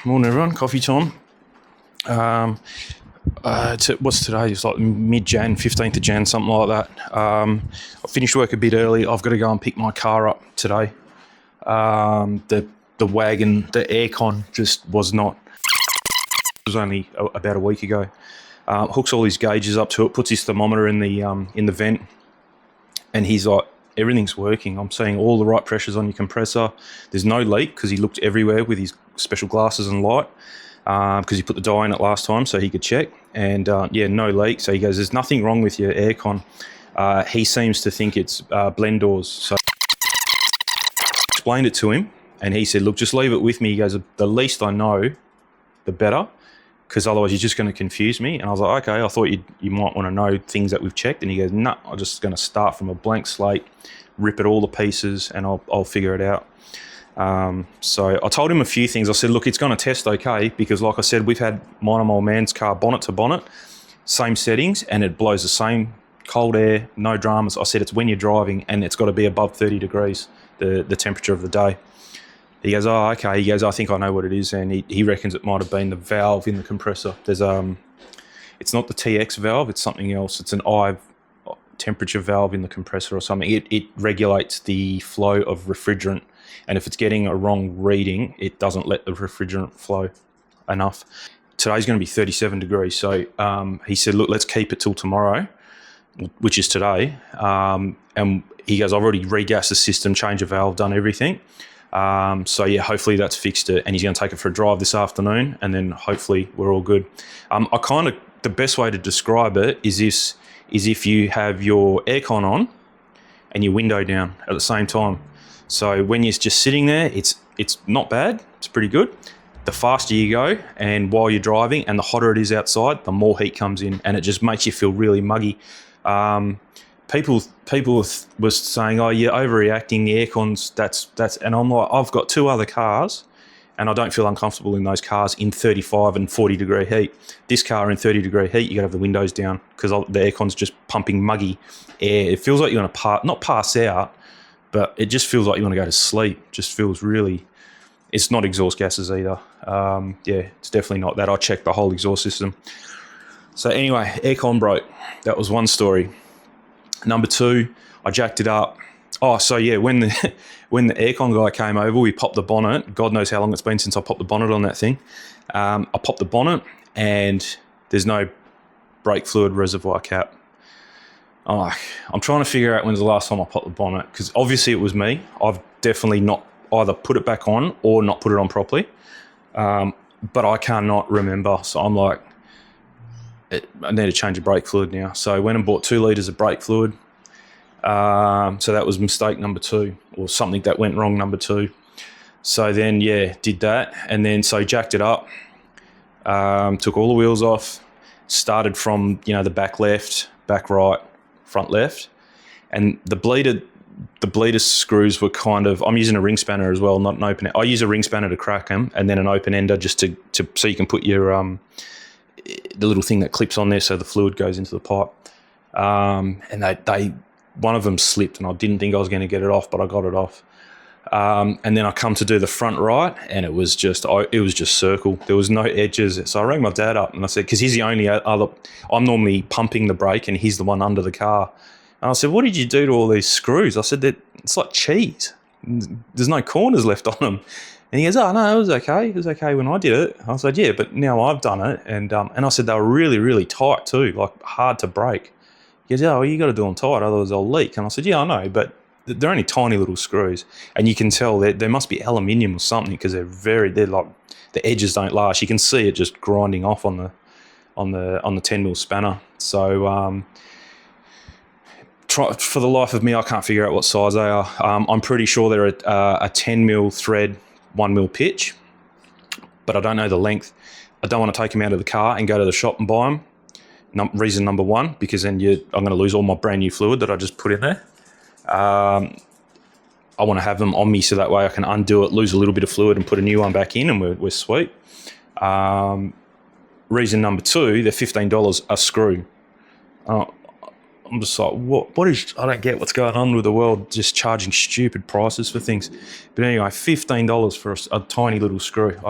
Morning everyone, coffee time. What's today? It's like mid-Jan, 15th of Jan, something like that. I finished work a bit early. I've got to go and pick my car up today. The wagon, the aircon just was not. It was only about a week ago. Hooks all his gauges up to it, puts his thermometer in the vent, and he's like, everything's working. I'm seeing all the right pressures on your compressor. There's no leak because he looked everywhere with his special glasses and light because he put the dye in it last time so he could check. And no leak. So he goes, there's nothing wrong with your aircon. He seems to think it's blend doors. So I explained it to him and he said, look, just leave it with me. He goes, the least I know, the better, because otherwise you're just going to confuse me. And I was like, okay, I thought you might want to know things that we've checked. And he goes, no, I'm just going to start from a blank slate, rip it all to pieces, and I'll figure it out. So I told him a few things. I said, look, it's going to test okay, because like I said, we've had mine and my old man's car bonnet to bonnet, same settings, and it blows the same cold air, no dramas. I said, it's when you're driving, and it's got to be above 30 degrees, the temperature of the day. He goes, oh, okay. He goes, I think I know what it is. And he reckons it might have been the valve in the compressor. There's it's not the TX valve, it's something else. It's an I temperature valve in the compressor or something. It regulates the flow of refrigerant. And if it's getting a wrong reading, it doesn't let the refrigerant flow enough. Today's going to be 37 degrees. So he said, look, let's keep it till tomorrow, which is today. And he goes, I've already regassed the system, changed the valve, done everything. Hopefully that's fixed it, and he's going to take it for a drive this afternoon, and then hopefully we're all good. The best way to describe it is if you have your aircon on and your window down at the same time. So when you're just sitting there, it's not bad, it's pretty good. The faster you go, and while you're driving, and the hotter it is outside, the more heat comes in, and it just makes you feel really muggy. People was saying, oh, you're overreacting, the aircons, that's, and I'm like, I've got two other cars and I don't feel uncomfortable in those cars in 35 and 40 degree heat. This car in 30 degree heat, you gotta have the windows down because the aircon's just pumping muggy air. It feels like you're gonna not pass out, but it just feels like you want to go to sleep. Just feels really, it's not exhaust gases either. It's definitely not that. I checked the whole exhaust system. So anyway, aircon broke. That was one story. Number two, I jacked it up. Oh, so yeah, when the aircon guy came over, we popped the bonnet. God knows how long it's been since I popped the bonnet on that thing. I popped the bonnet and there's no brake fluid reservoir cap. Oh, I'm trying to figure out when's the last time I popped the bonnet, because obviously it was me. I've definitely not either put it back on or not put it on properly. But I cannot remember. So I'm like, I need to change the brake fluid now. So I went and bought 2 litres of brake fluid. So that was mistake number 2, or something that went wrong number 2. So then, did that. And then, so jacked it up, took all the wheels off, started from, the back left, back right, front left. And the bleeder screws were kind of, I'm using a ring spanner as well, not an open. I use a ring spanner to crack them, and then an open ender just to so you can put your, the little thing that clips on there so the fluid goes into the pipe. And they one of them slipped, and I didn't think I was going to get it off, but I got it off. And then I come to do the front right, and it was just circle. There was no edges. So I rang my dad up and I said, because he's the only other, I'm normally pumping the brake and he's the one under the car. And I said, what did you do to all these screws? I said, it's like cheese. There's no corners left on them. And he goes, oh, no, it was okay. It was okay when I did it. I said, yeah, but now I've done it. And I said, they were really, really tight too, like hard to break. He goes, oh, well, you got to do them tight, otherwise they'll leak. And I said, yeah, I know, but they're only tiny little screws. And you can tell that there must be aluminium or something, because they're like, the edges don't last. You can see it just grinding off on the 10mm spanner. So for the life of me, I can't figure out what size they are. I'm pretty sure they're a 10mm thread, 1mm pitch, but I don't know the length. I don't want to take them out of the car and go to the shop and buy them. Reason number one, because then I'm going to lose all my brand new fluid that I just put in there. I want to have them on me so that way I can undo it, lose a little bit of fluid, and put a new one back in, and we're sweet. Reason number two, they're $15 a screw. I'm just like, what is, I don't get what's going on with the world, just charging stupid prices for things. But anyway, $15 for a tiny little screw.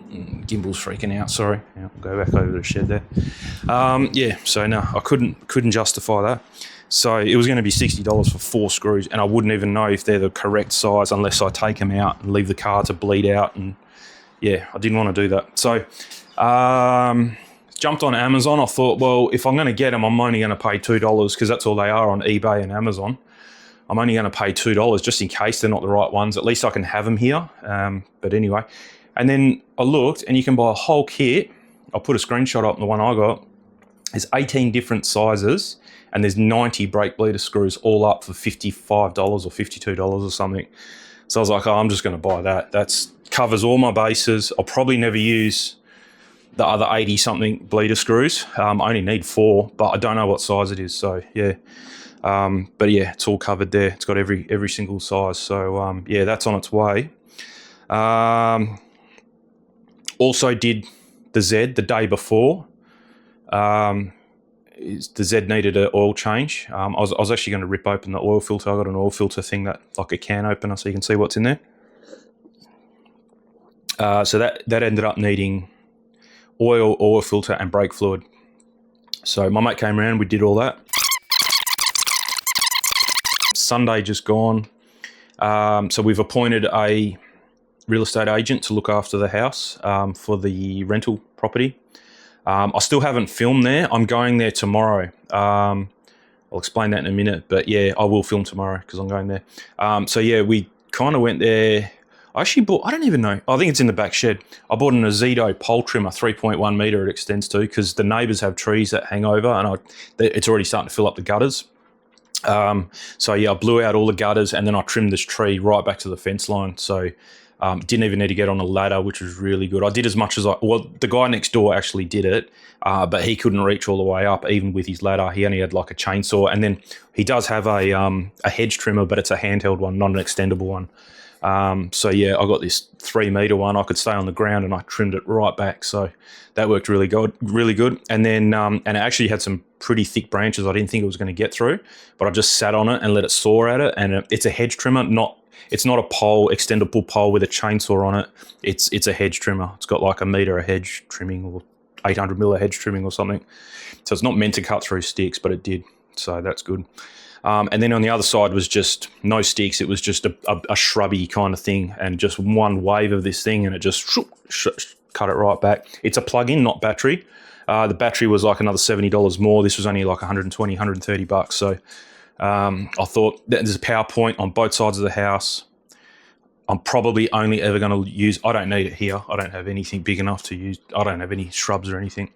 Gimbal's freaking out. Sorry. Yeah, I'll go back over to the shed there. Yeah. So no, I couldn't justify that. So it was going to be $60 for 4 screws, and I wouldn't even know if they're the correct size unless I take them out and leave the car to bleed out. And yeah, I didn't want to do that. So jumped on Amazon. I thought, well, if I'm going to get them, I'm only going to pay $2 because that's all they are on eBay and Amazon. I'm only going to pay $2 just in case they're not the right ones. At least I can have them here. But anyway, and then I looked, and you can buy a whole kit. I'll put a screenshot up on the one I got. There's 18 different sizes, and there's 90 brake bleeder screws all up for $55 or $52 or something. So I was like, oh, I'm just going to buy that. That covers all my bases. I'll probably never use the other 80-something bleeder screws. I only need 4, but I don't know what size it is. So, yeah. But, yeah, it's all covered there. It's got every single size. So, yeah, that's on its way. Also did the Z the day before. The Z needed an oil change. I was actually going to rip open the oil filter. I got an oil filter thing that like a can opener so you can see what's in there. So that ended up needing oil filter and brake fluid. So my mate came around, we did all that. Sunday just gone. So we've appointed a real estate agent to look after the house for the rental property. I still haven't filmed there. I'm going there tomorrow. I'll explain that in a minute. But yeah, I will film tomorrow because I'm going there. So yeah, we kind of went there. I actually bought, I don't even know. I think it's in the back shed. I bought an Azido pole trimmer, 3.1 metre it extends to, because the neighbours have trees that hang over and it's already starting to fill up the gutters. So yeah, I blew out all the gutters and then I trimmed this tree right back to the fence line. So didn't even need to get on a ladder, which was really good. I did as much as the guy next door actually did it, but he couldn't reach all the way up, even with his ladder. He only had like a chainsaw. And then he does have a hedge trimmer, but it's a handheld one, not an extendable one. So yeah, I got this 3 metre one. I could stay on the ground and I trimmed it right back. So that worked really good. And then, and it actually had some pretty thick branches I didn't think it was going to get through, but I just sat on it and let it saw at it. And it's a hedge trimmer, it's not a pole, extendable pole with a chainsaw on it. It's a hedge trimmer. It's got like a metre of hedge trimming or 800 mil of hedge trimming or something. So it's not meant to cut through sticks, but it did. So that's good. And then on the other side was just no sticks. It was just a shrubby kind of thing and just one wave of this thing and it just cut it right back. It's a plug-in, not battery. The battery was like another $70 more. This was only like 120, 130 bucks. So I thought there's a power point on both sides of the house. I'm probably only ever going to use, I don't need it here. I don't have anything big enough to use. I don't have any shrubs or anything.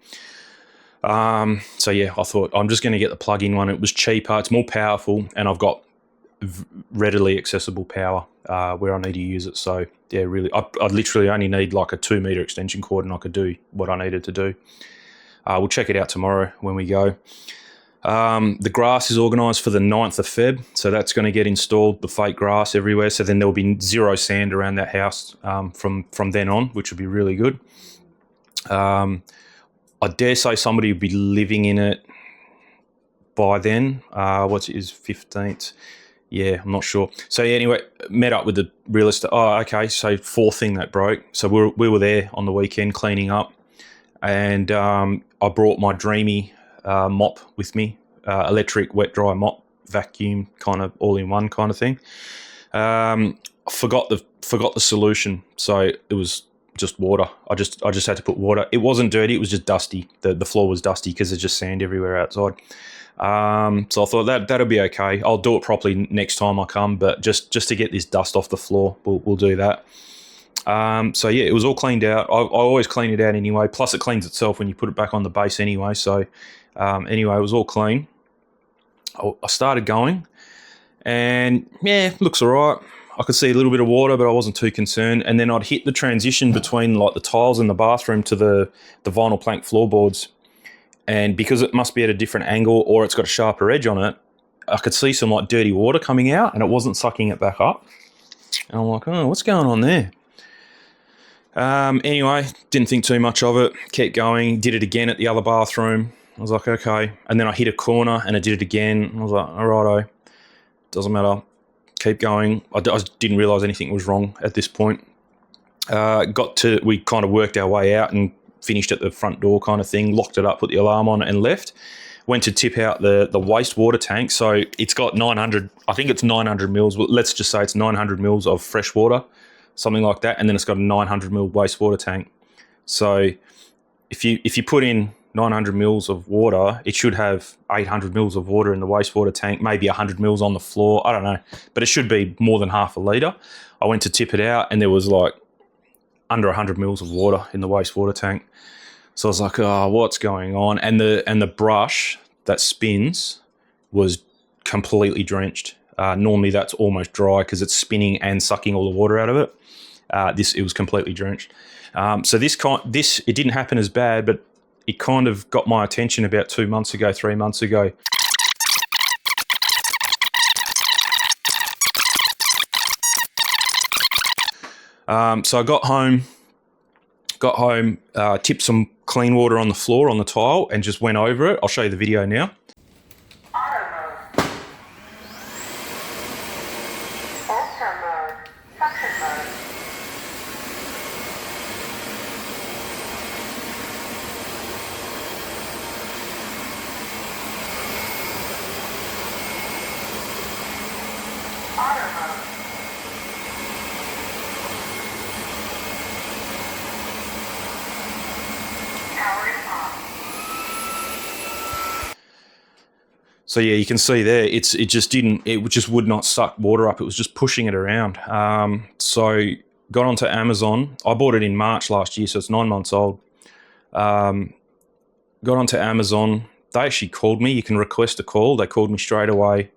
So yeah, I thought I'm just going to get the plug-in one. It was cheaper, it's more powerful, and I've got readily accessible power where I need to use it. So yeah, really, I literally only need like a 2 metre extension cord and I could do what I needed to do. We'll check it out tomorrow when we go. The grass is organised for the 9th of Feb, so that's going to get installed, the fake grass everywhere. So then there'll be zero sand around that house from then on, which would be really good. I dare say somebody will be living in it by then. What's it is 15th? Yeah, I'm not sure. So yeah, anyway, met up with the real estate. Oh, okay. So 4th thing that broke. So we were there on the weekend cleaning up, and I brought my Dreamy mop with me, electric wet dry mop, vacuum, kind of all in one kind of thing. Forgot the solution, so it was just water. I just had to put water. It wasn't dirty, it was just dusty. The floor was dusty because there's just sand everywhere outside. So I thought that'll be okay. I'll do it properly next time I come, but just to get this dust off the floor, we'll do that. So yeah, it was all cleaned out. I always clean it out anyway. Plus it cleans itself when you put it back on the base anyway. So anyway, it was all clean. I started going, and yeah, looks all right. I could see a little bit of water, but I wasn't too concerned. And then I'd hit the transition between like the tiles in the bathroom to the vinyl plank floorboards. And because it must be at a different angle or it's got a sharper edge on it, I could see some like dirty water coming out and it wasn't sucking it back up. And I'm like, oh, what's going on there? Anyway, didn't think too much of it. Kept going, did it again at the other bathroom. I was like, okay. And then I hit a corner and I did it again. I was like, all righto, doesn't matter. Keep going. I didn't realise anything was wrong at this point. We kind of worked our way out and finished at the front door kind of thing, locked it up, put the alarm on and left. Went to tip out the wastewater tank. So it's got 900, I think it's 900 mils. Well, let's just say it's 900 mils of fresh water, something like that. And then it's got a 900 mil wastewater tank. So if you put in 900 mils of water, it should have 800 mils of water in the wastewater tank, maybe 100 mils on the floor. I don't know, but it should be more than half a litre. I went to tip it out and there was like under 100 mils of water in the wastewater tank. So I was like, oh, what's going on? And the brush that spins was completely drenched. Normally that's almost dry because it's spinning and sucking all the water out of it. It was completely drenched. So this it didn't happen as bad, but it kind of got my attention about 3 months ago. So I got home, tipped some clean water on the floor, on the tile, and just went over it. I'll show you the video now. So yeah, you can see there, it just would not suck water up. It was just pushing it around. So got onto Amazon. I bought it in March last year, so it's 9 months old. Got onto Amazon. They actually called me. You can request a call. They called me straight away.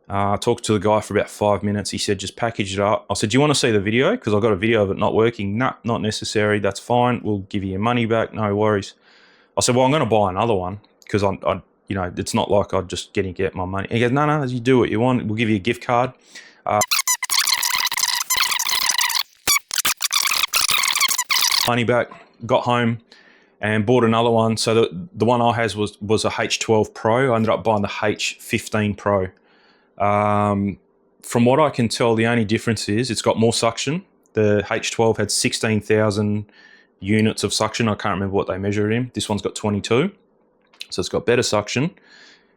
I talked to the guy for about 5 minutes. He said, just package it up. I said, do you want to see the video? Because I got a video of it not working. Nah, not necessary. That's fine. We'll give you your money back. No worries. I said, well, I'm going to buy another one because it's not like I'd just get my money. He goes, no, you do what you want. We'll give you a gift card. Money back. Got home and bought another one. So the one I had was a H12 Pro. I ended up buying the H15 Pro. From what I can tell, the only difference is it's got more suction. The H12 had 16,000 units of suction. I can't remember what they measured in. This one's got 22. So it's got better suction.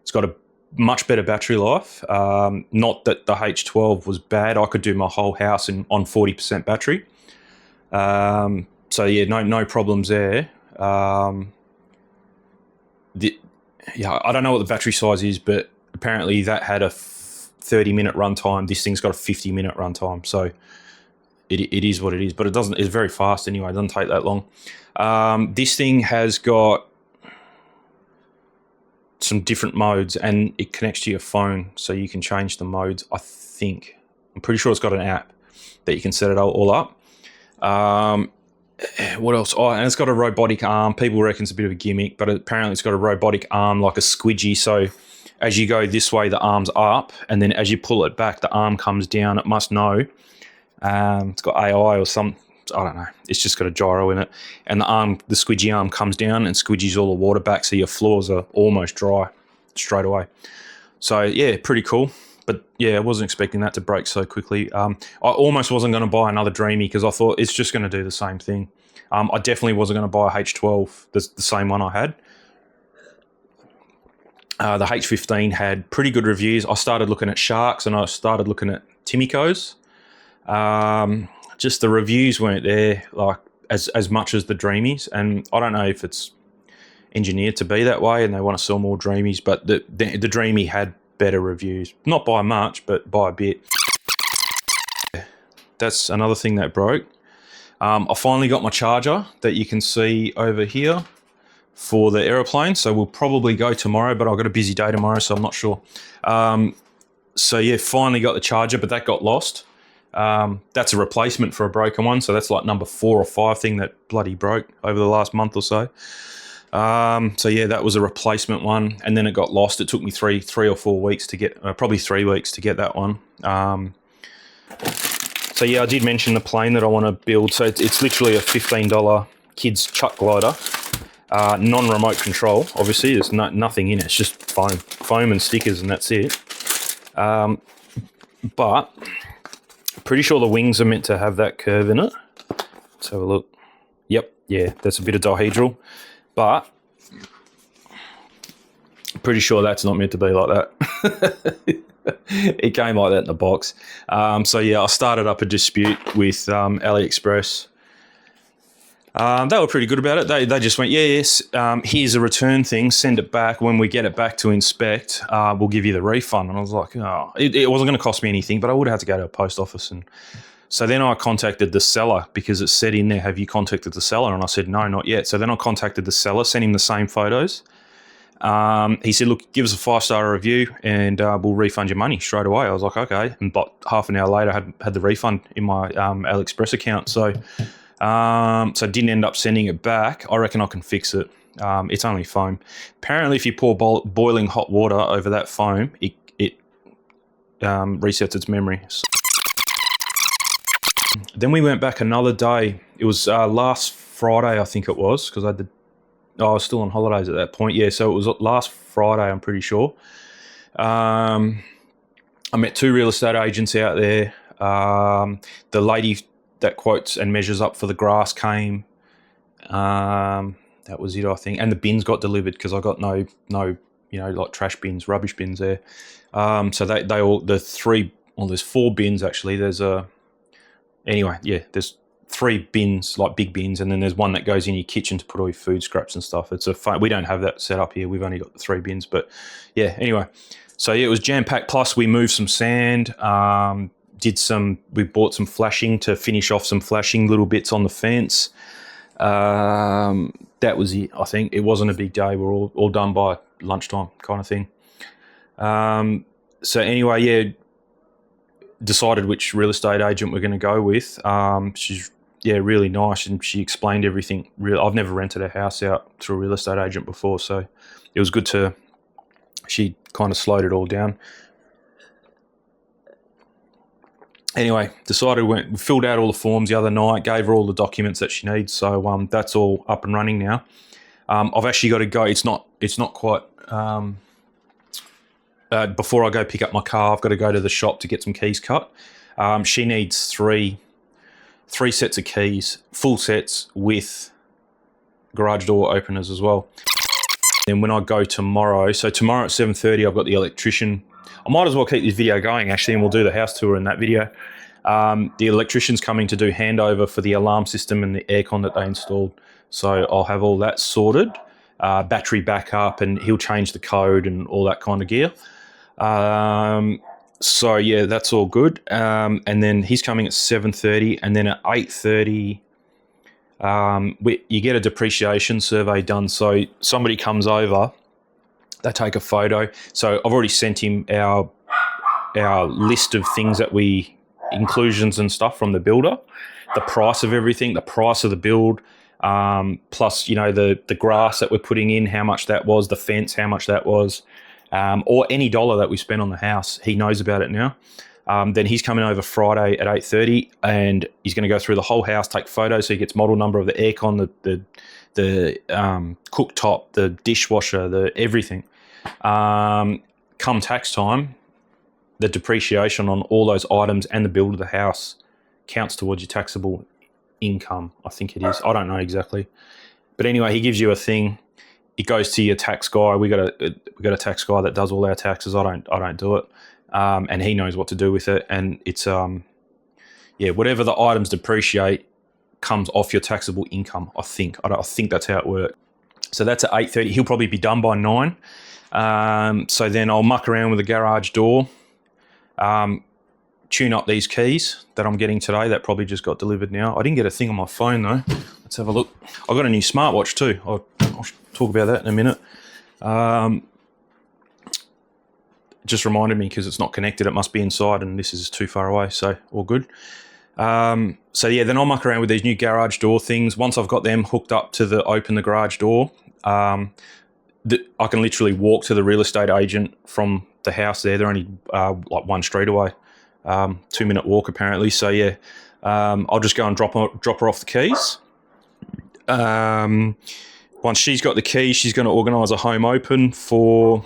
It's got a much better battery life. Not that the H12 was bad. I could do my whole house on 40% battery. So yeah, no problems there. I don't know what the battery size is, but apparently that had a 30-minute runtime. This thing's got a 50-minute runtime. So it is what it is, but it's very fast anyway. It doesn't take that long. This thing has got some different modes and it connects to your phone, so you can change the modes. I'm pretty sure it's got an app that you can set it all up. What else? Oh, and it's got a robotic arm. People reckon it's a bit of a gimmick, but apparently it's got a robotic arm like a squidgy. So as you go this way, the arm's up, and then as you pull it back, the arm comes down. It must know. It's got AI or some, I don't know. It's just got a gyro in it. And the squidgy arm comes down and squidgies all the water back, so your floors are almost dry straight away. So yeah, pretty cool. But yeah, I wasn't expecting that to break so quickly. I almost wasn't going to buy another Dreamy because I thought it's just going to do the same thing. I definitely wasn't going to buy a H12, the same one I had. The H15 had pretty good reviews. I started looking at Sharks and I started looking at Timiko's. Just the reviews weren't there like as much as the Dreamies, and I don't know if it's engineered to be that way and they want to sell more Dreamies, but the Dreamy had better reviews, not by much, but by a bit. That's another thing that broke. I finally got my charger that you can see over here for the aeroplane, so we'll probably go tomorrow, but I've got a busy day tomorrow, so I'm not sure. So yeah, finally got the charger, but that got lost. That's a replacement for a broken one, so that's like number 4 or 5 thing that bloody broke over the last month or so. So yeah, that was a replacement one, and then it got lost. It took me three or 4 weeks to get, probably 3 weeks to get that one. So yeah, I did mention the plane that I want to build. So it's literally a $15 kids chuck glider, non-remote control. Obviously, there's nothing in it. It's just foam and stickers, and that's it. But pretty sure the wings are meant to have that curve in it. Let's have a look. Yep, yeah, that's a bit of dihedral, but pretty sure that's not meant to be like that. It came like that in the box. So yeah, I started up a dispute with AliExpress. They were pretty good about it. They just went, yes, here's a return thing, send it back. When we get it back to inspect, we'll give you the refund. And I was like, oh, it wasn't going to cost me anything, but I would have had to go to a post office. And so then I contacted the seller because it said in there, have you contacted the seller? And I said, no, not yet. So then I contacted the seller, sent him the same photos. He said, look, give us a 5-star review and we'll refund your money straight away. I was like, okay. And about half an hour later, I had the refund in my AliExpress account. So I didn't end up sending it back. I reckon I can fix it. It's only foam. Apparently, if you pour boiling hot water over that foam, it resets its memory. So then we went back another day. It was last Friday, I think it was, because I was still on holidays at that point. Yeah, so it was last Friday, I'm pretty sure. I met 2 real estate agents out there. The lady that quotes and measures up for the grass came. That was it, I think. And the bins got delivered because I got no, like trash bins, rubbish bins there. So they all, there's 4 bins actually. There's 3 bins, like big bins, and then there's one that goes in your kitchen to put all your food scraps and stuff. It's we don't have that set up here. We've only got the 3 bins, but yeah, anyway. So yeah, it was jam-packed. Plus we moved some sand, we bought some flashing to finish off some flashing little bits on the fence. That was it, I think. It wasn't a big day. We're all done by lunchtime kind of thing. So anyway, yeah, decided which real estate agent we're going to go with. She's really nice, and she explained everything. I've never rented a house out through a real estate agent before, so it was good she kind of slowed it all down. Anyway, filled out all the forms the other night, gave her all the documents that she needs. So that's all up and running now. I've actually got to go. It's not quite. Before I go pick up my car, I've got to go to the shop to get some keys cut. She needs three sets of keys, full sets with garage door openers as well. Then when I go tomorrow, so tomorrow at 7:30, I've got the electrician. I might as well keep this video going actually, and we'll do the house tour in that video. The electrician's coming to do handover for the alarm system and the aircon that they installed. So I'll have all that sorted, battery backup, and he'll change the code and all that kind of gear. So yeah, that's all good. And then he's coming at 7:30, and then at 8:30, you get a depreciation survey done. So somebody comes over, they take a photo. So I've already sent him our list of things that inclusions and stuff from the builder, the price of everything, the price of the build, plus, the grass that we're putting in, how much that was, the fence, how much that was, or any dollar that we spent on the house. He knows about it now. Then he's coming over Friday at 8:30, and he's going to go through the whole house, take photos, so he gets model number of the aircon, the cooktop, the dishwasher, the everything. Come tax time, the depreciation on all those items and the build of the house counts towards your taxable income. I think it is. I don't know exactly, but anyway, he gives you a thing. It goes to your tax guy. We got a tax guy that does all our taxes. I don't do it, and he knows what to do with it. And it's whatever the items depreciate comes off your taxable income. I think that's how it works. So that's at 8:30. He'll probably be done by 9. So then I'll muck around with the garage door, tune up these keys that I'm getting today. That probably just got delivered now. I didn't get a thing on my phone though. Let's have a look. I got a new smartwatch too. I'll talk about that in a minute. Just reminded me because it's not connected. It must be inside, and this is too far away. So all good. So yeah, then I'll muck around with these new garage door things. Once I've got them hooked up to open the garage door, I can literally walk to the real estate agent from the house there. They're only like 1 street away, 2-minute walk apparently. So yeah, I'll just go and drop her off the keys. Once she's got the keys, she's going to organise a home open for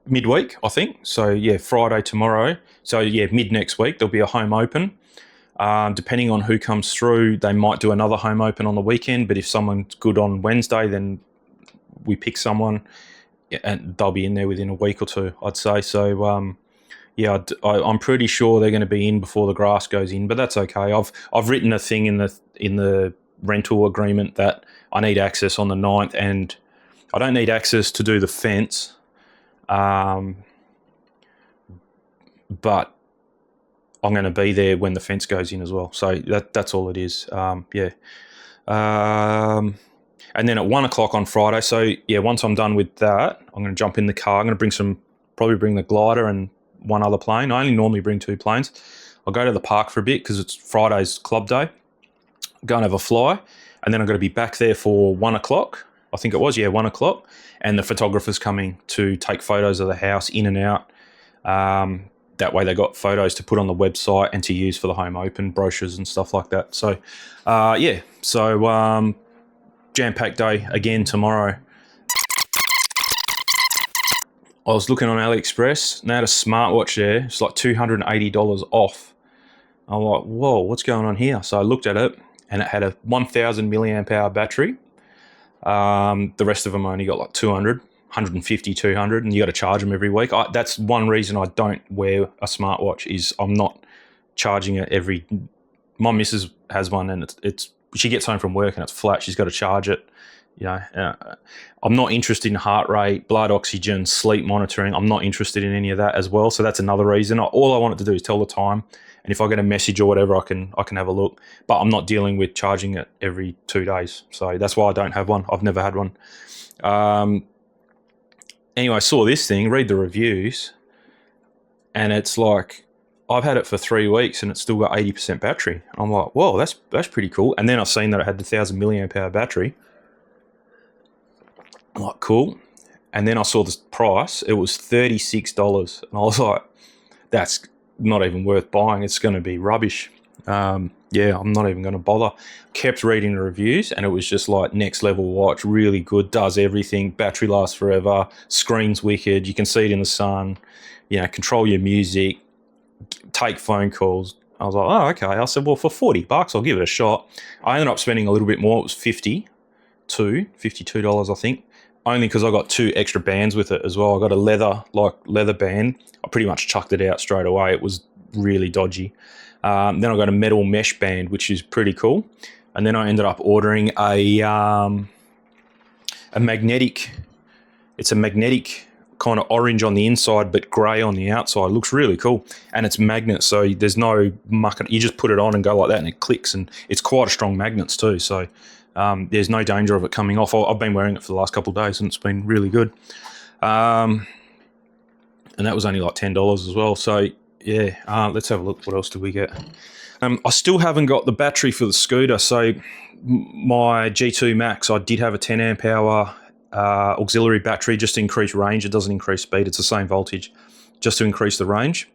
midweek, I think. So yeah, Friday tomorrow. So yeah, mid next week there'll be a home open. Depending on who comes through, they might do another home open on the weekend. But if someone's good on Wednesday, then we pick someone, and they'll be in there within a week or two, I'd say. So I'm pretty sure they're going to be in before the grass goes in, but that's okay. I've written a thing in the rental agreement that I need access on the 9th, and I don't need access to do the fence, but I'm going to be there when the fence goes in as well. So that's all it is. And then at 1 o'clock on Friday. So once I'm done with that, I'm going to jump in the car. I'm going to probably bring the glider and one other plane. I only normally bring 2 planes. I'll go to the park for a bit because it's Friday's club day. Go and have a fly, and then I'm going to be back there for 1 o'clock. I think it was, 1 o'clock. And the photographer's coming to take photos of the house in and out. That way they got photos to put on the website and to use for the home open brochures and stuff like that. So, jam-packed day again tomorrow. I was looking on AliExpress, and they had a smartwatch there. It's like $280 off. I'm like, whoa, what's going on here? So I looked at it, and it had a 1,000 milliamp hour battery. The rest of them only got like 200, 150, 200, and you got to charge them every week. That's one reason I don't wear a smartwatch, is I'm not charging it every. My missus has one, and it's she gets home from work and it's flat. She's got to charge it. I'm not interested in heart rate, blood oxygen, sleep monitoring. I'm not interested in any of that as well. So that's another reason. All I want it to do is tell the time, and if I get a message or whatever, I can have a look. But I'm not dealing with charging it every 2 days. So that's why I don't have one. I've never had one. Anyway, I saw this thing, read the reviews, and it's like, I've had it for 3 weeks and it's still got 80% battery. I'm like, whoa, that's pretty cool. And then I've seen that it had the 1,000 milliamp hour battery. I'm like, cool. And then I saw the price. It was $36. And I was like, that's not even worth buying. It's going to be rubbish. I'm not even going to bother. Kept reading the reviews, and it was just like next level watch, really good, does everything, battery lasts forever, screen's wicked, you can see it in the sun, control your music, take phone calls. I was like, oh, okay. I said, well, for $40, I'll give it a shot. I ended up spending a little bit more. It was $52, I think, only because I got 2 extra bands with it as well. I got a leather band. I pretty much chucked it out straight away. It was really dodgy. Then I got a metal mesh band, which is pretty cool. And then I ended up ordering a magnetic. It's a magnetic kind of orange on the inside, but grey on the outside. It looks really cool. And it's magnet, so there's no muck. You just put it on and go like that, and it clicks. And it's quite a strong magnets too. So there's no danger of it coming off. I've been wearing it for the last couple of days, and it's been really good. And that was only like $10 as well. So let's have a look. What else did we get? I still haven't got the battery for the scooter. So my G2 Max, I did have a 10 amp hour auxiliary battery just to increase range. It doesn't increase speed. It's the same voltage, just to increase the range.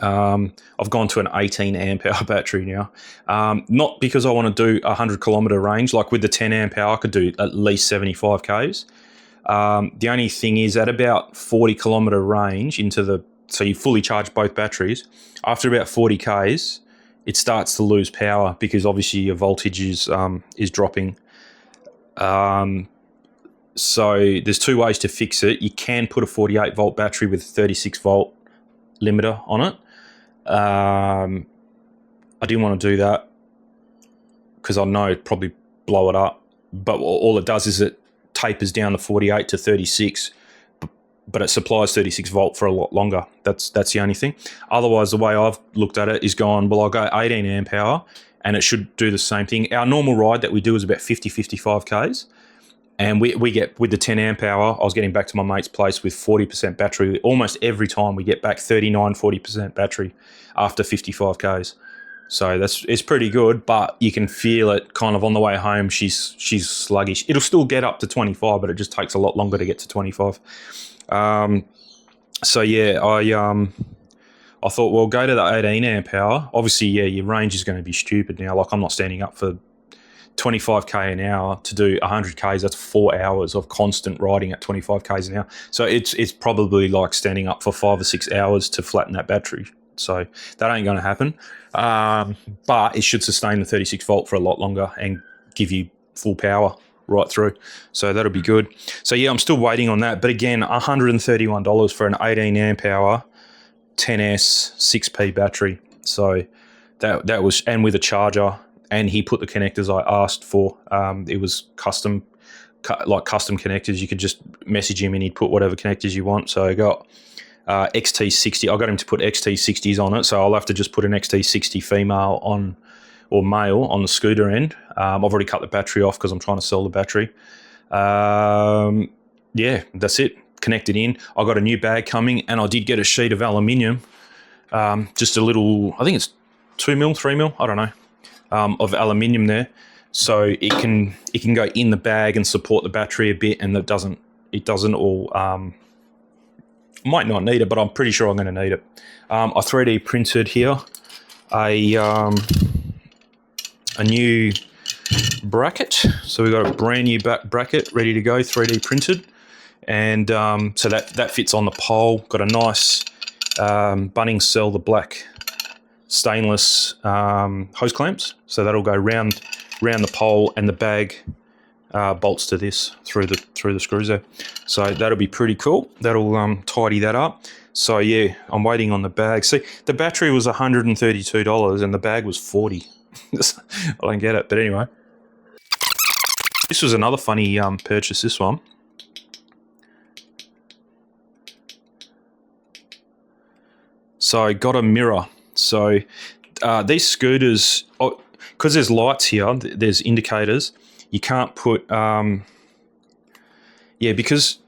I've gone to an 18 amp hour battery now. Not because I want to do 100 kilometer range. Like with the 10 amp hour, I could do at least 75 Ks. The only thing is, at about 40 kilometer range so you fully charge both batteries, after about 40 Ks, it starts to lose power because obviously your voltage is dropping. So there's 2 ways to fix it. You can put a 48 volt battery with a 36 volt limiter on it. I didn't want to do that because I know it'd probably blow it up. But all it does is it tapers down the 48 to 36, but it supplies 36 volt for a lot longer. That's the only thing. Otherwise, the way I've looked at it is I'll go 18 amp hour and it should do the same thing. Our normal ride that we do is about 50, 55 Ks. And we get, with the 10 amp hour, I was getting back to my mate's place with 40% battery. Almost every time we get back 39, 40% battery after 55 Ks. So it's pretty good, but you can feel it kind of on the way home. She's sluggish. It'll still get up to 25, but it just takes a lot longer to get to 25. I thought, well, go to the 18 amp hour. Obviously, your range is going to be stupid now. Like, I'm not standing up for 25k an hour to do 100 Ks. That's 4 hours of constant riding at 25 Ks an hour. So it's probably like standing up for 5 or 6 hours to flatten that battery. So that ain't going to happen. But it should sustain the 36 volt for a lot longer and give you full power right through. So that'll be good. So yeah, I'm still waiting on that. But again, $131 for an 18 amp hour 10S 6P battery. So that was, and with a charger, and he put the connectors I asked for. It was custom connectors. You could just message him and he'd put whatever connectors you want. So I got XT60. I got him to put XT60s on it. So I'll have to just put an XT60 female on, or male, on the scooter end. I've already cut the battery off because I'm trying to sell the battery. Yeah, that's it. Connected in. I got a new bag coming, and I did get a sheet of aluminium. Just a little, I think it's 2 mil, 3 mil, I don't know, of aluminium there. So it can go in the bag and support the battery a bit, and it doesn't all, might not need it, but I'm pretty sure I'm going to need it. I 3D printed here a new bracket. So we've got a brand new bracket ready to go, 3D printed. And so that fits on the pole. Got a nice Bunnings sell the black stainless hose clamps. So that'll go round the pole, and the bag bolts to this through the screws there. So that'll be pretty cool. That'll tidy that up. So yeah, I'm waiting on the bag. See, the battery was $132 and the bag was $40. I don't get it, but anyway. This was another funny purchase, this one. So I got a mirror. So these scooters, because there's lights here, there's indicators, you can't put, because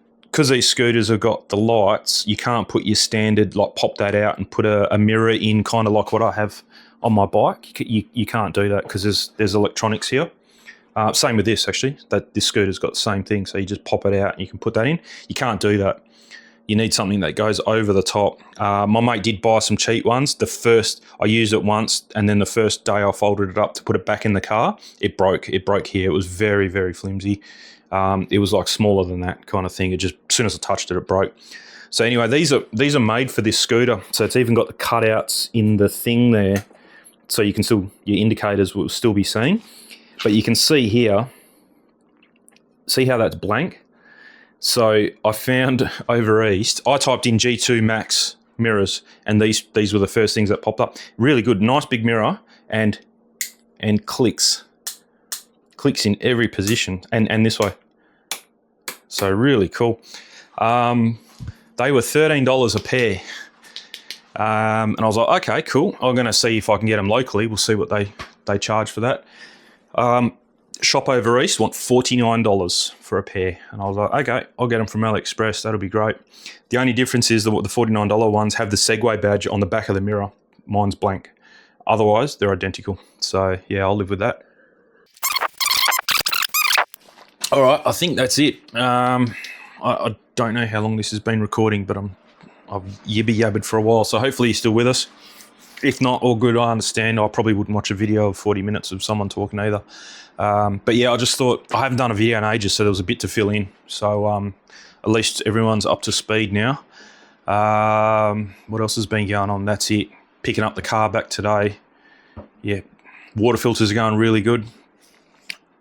these scooters have got the lights, you can't put your standard, like pop that out and put a mirror in, kind of like what I have on my bike. You can't do that because there's electronics here. Same with this, actually. This scooter's got the same thing, so you just pop it out and you can put that in. You can't do that. You need something that goes over the top. My mate did buy some cheap ones. I used it once, and then the first day I folded it up to put it back in the car, it broke. It broke here. It was very, very flimsy. It was like smaller than that kind of thing. It just, as soon as I touched it, it broke. So anyway, these are made for this scooter. So it's even got the cutouts in the thing there, so you can still, your indicators will still be seen. But you can see here, see how that's blank? So I found over East, I typed in G2 Max mirrors, and these were the first things that popped up. Really good, nice big mirror, and clicks in every position, and this way. So really cool. They were $13 a pair, and I was like, okay, cool. I'm going to see if I can get them locally. We'll see what they charge for that. Shop over East want $49 for a pair, and I was like, okay, I'll get them from AliExpress. That'll be great. The only difference is that the $49 ones have the Segway badge on the back of the mirror. Mine's blank. Otherwise, they're identical. So yeah, I'll live with that. All right, I think that's it. I don't know how long this has been recording, but I've yibby-yabbered for a while, so hopefully you're still with us. If not, all good, I understand. I probably wouldn't watch a video of 40 minutes of someone talking either. But yeah, I just thought, I haven't done a video in ages, so there was a bit to fill in. So at least everyone's up to speed now. What else has been going on? That's it. Picking up the car back today. Yeah, water filters are going really good.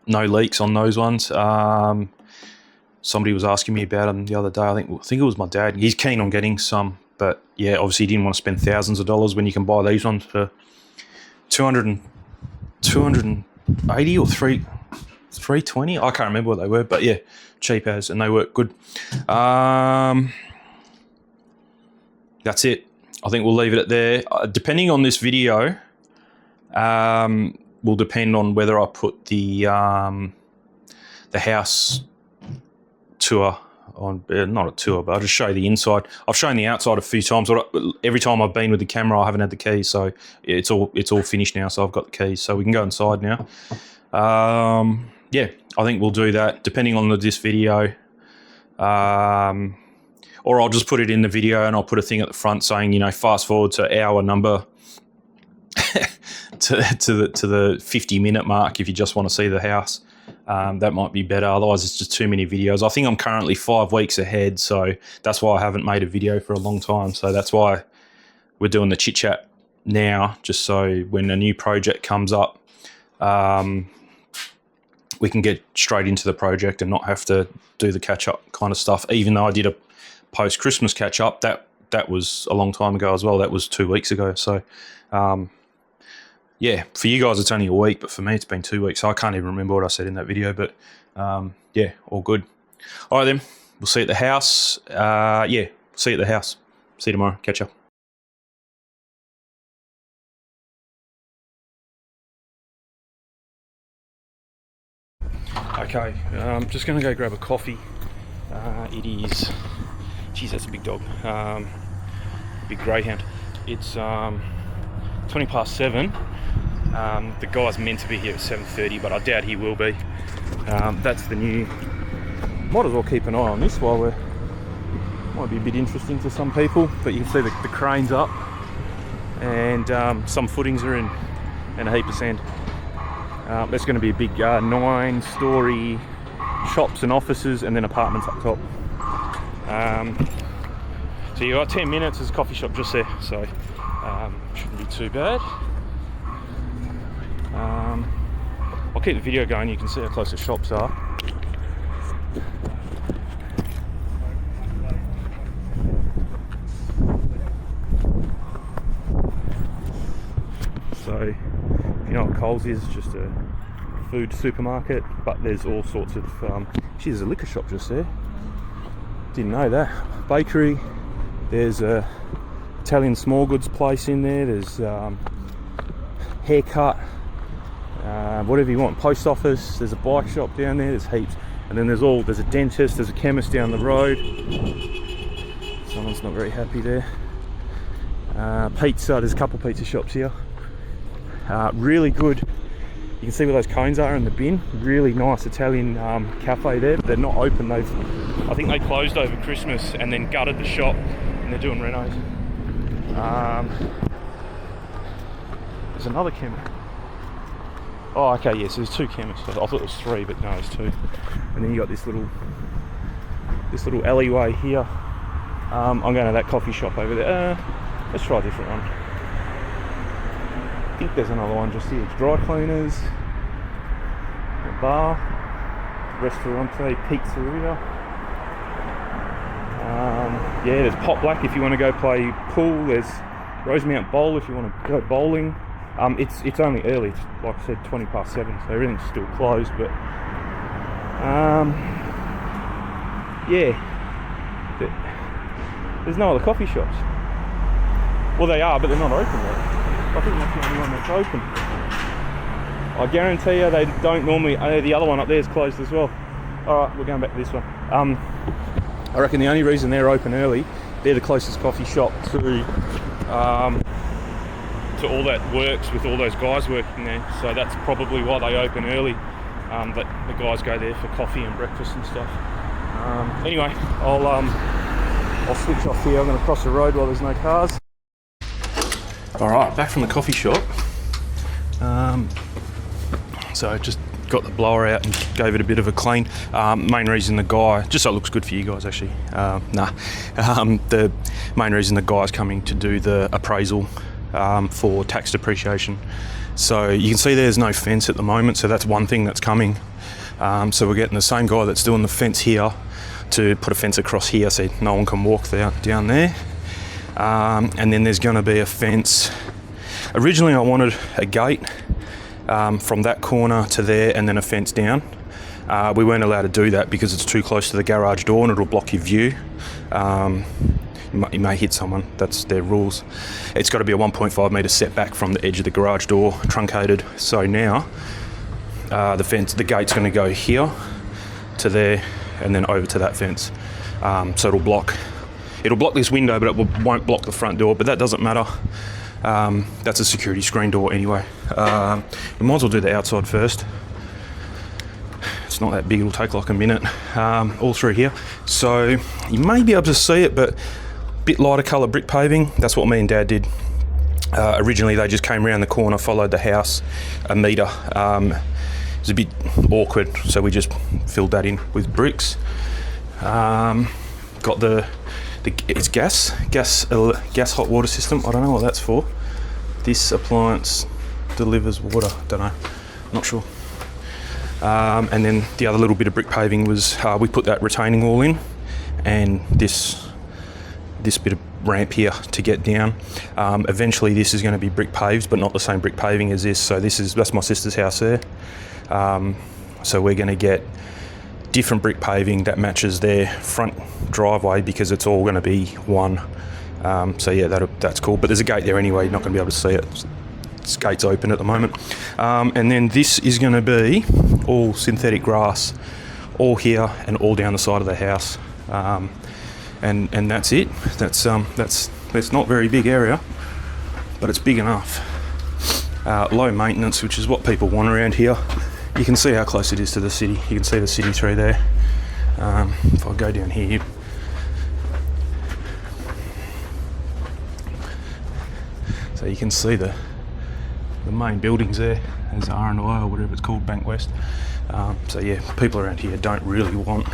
No leaks on those ones. Somebody was asking me about them the other day. I think it was my dad. He's keen on getting some. But yeah, obviously he didn't want to spend thousands of dollars when you can buy these ones for 280 or 320. I can't remember what they were, but yeah, cheap as, and they work good. That's it. I think we'll leave it at there. Depending on this video, will depend on whether I put the house tour on, not a tour, but I'll just show you the inside. I've shown the outside a few times. Every time I've been with the camera, I haven't had the keys, so it's all finished now. So I've got the keys, so we can go inside now. Yeah, I think we'll do that depending on this video, or I'll just put it in the video and I'll put a thing at the front saying, fast forward to hour number to the 50-minute mark if you just want to see the house. That might be better. Otherwise, it's just too many videos. I think I'm currently 5 weeks ahead, so that's why I haven't made a video for a long time. So that's why we're doing the chit chat now, just so when a new project comes up, we can get straight into the project and not have to do the catch up kind of stuff. Even though I did a post Christmas catch up, that was a long time ago as well. That was 2 weeks ago. So, yeah, for you guys it's only a week, but for me it's been 2 weeks. So I can't even remember what I said in that video, but yeah, all good. All right then, we'll see you at the house. Yeah, see you at the house. See you tomorrow. Catch up. Okay, I'm just going to go grab a coffee. It is, geez, that's a big dog, big greyhound. It's 20 past 7. The guy's meant to be here at 7:30, but I doubt he will be. That's the new, might as well keep an eye on this while we're, might be a bit interesting to some people, but you can see the crane's up and some footings are in and a heap of sand. There's going to be a big 9-story shops and offices and then apartments up top. So you got 10 minutes, there's a coffee shop just there, so shouldn't be too bad. I'll keep the video going, you can see how close the shops are. So, you know what Coles is, just a food supermarket, but there's all sorts of, geez, there's a liquor shop just there. Didn't know that. Bakery, there's a Italian small goods place in there, there's haircut, whatever you want, post office, there's a bike shop down there, there's heaps. And then there's a dentist, there's a chemist down the road. Someone's not very happy there. Pizza, there's a couple pizza shops here. Really good, you can see where those cones are in the bin. Really nice Italian cafe there. They're not open, I think they closed over Christmas and then gutted the shop and they're doing renos. There's another chemist. Oh, okay, yes, yeah, so there's 2 chemists. I thought it was 3, but no, it's 2. And then you got this little alleyway here. I'm going to that coffee shop over there. Let's try a different one. I think there's another one just here. It's dry cleaners, a bar, restaurante, pizzeria. Yeah, there's Pot Black if you want to go play pool. There's Rosemount Bowl if you want to go bowling. It's only early. It's, like I said, 20 past 7, so everything's still closed. But yeah, there's no other coffee shops. Well, they are, but they're not open yet. I think that's the only one that's open. I guarantee you they don't normally. The other one up there is closed as well. Alright, we're going back to this one. I reckon the only reason they're open early, they're the closest coffee shop to all that works with all those guys working there. So that's probably why they open early. That the guys go there for coffee and breakfast and stuff. Anyway, I'll switch off here. I'm going to cross the road while there's no cars. Alright, back from the coffee shop. So I just got the blower out and gave it a bit of a clean. Main reason the guy, just so it looks good for you guys actually, the main reason the guy's coming to do the appraisal for tax depreciation. So you can see there's no fence at the moment, so that's one thing that's coming. So we're getting the same guy that's doing the fence here to put a fence across here so no one can walk down there. And then there's going to be a fence. Originally I wanted a gate from that corner to there and then a fence down. We weren't allowed to do that because it's too close to the garage door and it'll block your view. You may hit someone, that's their rules. It's got to be a 1.5 metre setback from the edge of the garage door, truncated. So now the gate's going to go here to there and then over to that fence. So it'll block this window, but it won't block the front door, but that doesn't matter. That's a security screen door anyway. We might as well do the outside first. It's not that big, it'll take like a minute. All through here. So you may be able to see it, but a bit lighter colour brick paving. That's what me and Dad did. Originally they just came around the corner, followed the house a metre. It was a bit awkward, so we just filled that in with bricks. Got the it's gas hot water system. I don't know what that's for. This appliance delivers water. Don't know. Not sure. And then the other little bit of brick paving was we put that retaining wall in, and this bit of ramp here to get down. Eventually this is going to be brick paved, but not the same brick paving as this. So that's my sister's house there. So we're going to get different brick paving that matches their front driveway, because it's all going to be one. So yeah, that's cool. But there's a gate there anyway. You're not going to be able to see it. This gate's open at the moment. And then this is going to be all synthetic grass, all here and all down the side of the house. And that's it. That's not a very big area, but it's big enough. Low maintenance, which is what people want around here. You can see how close it is to the city. You can see the city through there. If I go down here, so you can see the main buildings there. There's R&I or whatever it's called, Bank West. So yeah, people around here don't really want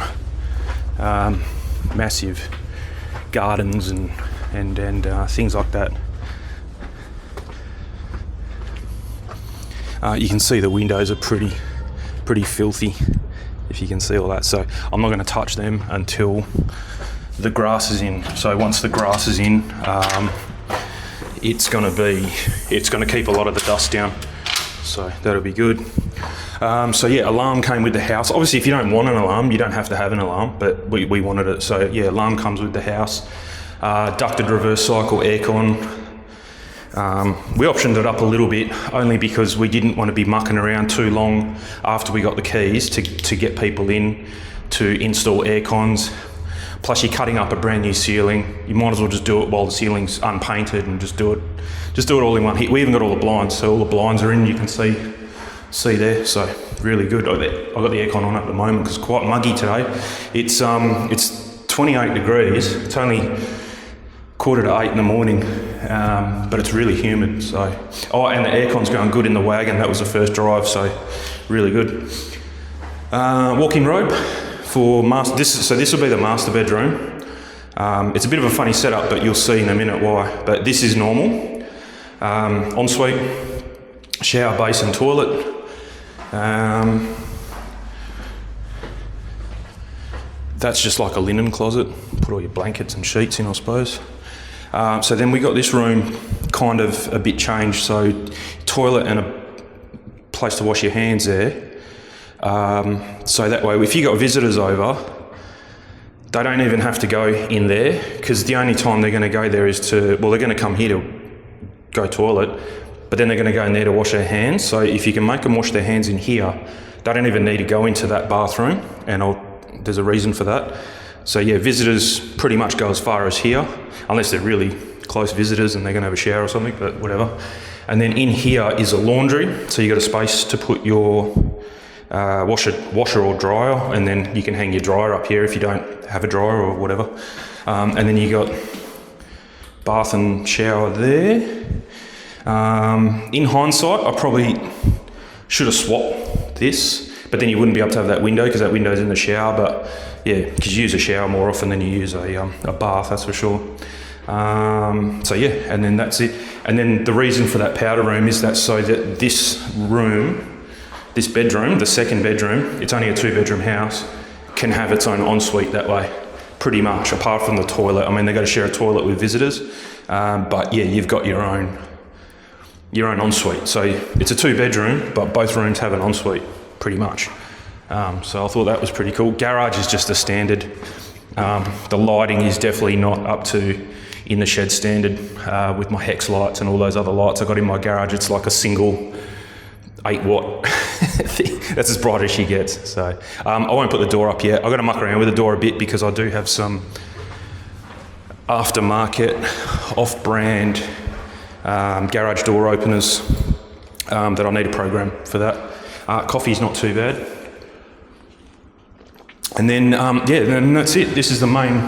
massive gardens and things like that. You can see the windows are pretty filthy, if you can see all that. So I'm not going to touch them until the grass is in. So once the grass is in, it's going to keep a lot of the dust down. So that'll be good. So yeah, alarm came with the house. Obviously, if you don't want an alarm, you don't have to have an alarm, but we wanted it. So yeah, alarm comes with the house. Ducted reverse cycle aircon. We optioned it up a little bit, only because we didn't want to be mucking around too long after we got the keys to get people in to install air cons. Plus you're cutting up a brand new ceiling. You might as well just do it while the ceiling's unpainted and just do it all in one hit. We even got all the blinds, so all the blinds are in, you can see there, so really good. I've got the aircon on at the moment because it's quite muggy today. It's 28 degrees. It's only 7:45 in the morning, but it's really humid. So, and the aircon's going good in the wagon. That was the first drive, so really good. Walk-in robe for master. This will be the master bedroom. It's a bit of a funny setup, but you'll see in a minute why. But this is normal. Ensuite, shower, basin, toilet. That's just like a linen closet. Put all your blankets and sheets in, I suppose. So then we got this room kind of a bit changed. So toilet and a place to wash your hands there. So that way, if you got visitors over, they don't even have to go in there, because the only time they're going to go there is they're going to come here to go toilet, but then they're going to go in there to wash their hands. So if you can make them wash their hands in here, they don't even need to go into that bathroom, and there's a reason for that. So yeah, visitors pretty much go as far as here, unless they're really close visitors and they're going to have a shower or something, but whatever. And then in here is a laundry, so you got a space to put your washer or dryer, and then you can hang your dryer up here if you don't have a dryer or whatever. And then you got bath and shower there. In hindsight, I probably should have swapped this, but then you wouldn't be able to have that window, because that window's in the shower. But yeah, because you use a shower more often than you use a bath, that's for sure. So yeah, and then that's it. And then the reason for that powder room is that so that this bedroom, the second bedroom, it's only a 2-bedroom house, can have its own ensuite that way, pretty much, apart from the toilet. I mean, they've got to share a toilet with visitors, but yeah, you've got your own ensuite. So it's a 2-bedroom, but both rooms have an ensuite, pretty much. So I thought that was pretty cool. Garage is just a standard. The lighting is definitely not up to in the shed standard with my hex lights and all those other lights I got in my garage. It's like a single 8-watt thing. That's as bright as she gets. So I won't put the door up yet. I've got to muck around with the door a bit, because I do have some aftermarket, off-brand garage door openers that I need a program for that. Coffee's not too bad. And then, then that's it. This is the main,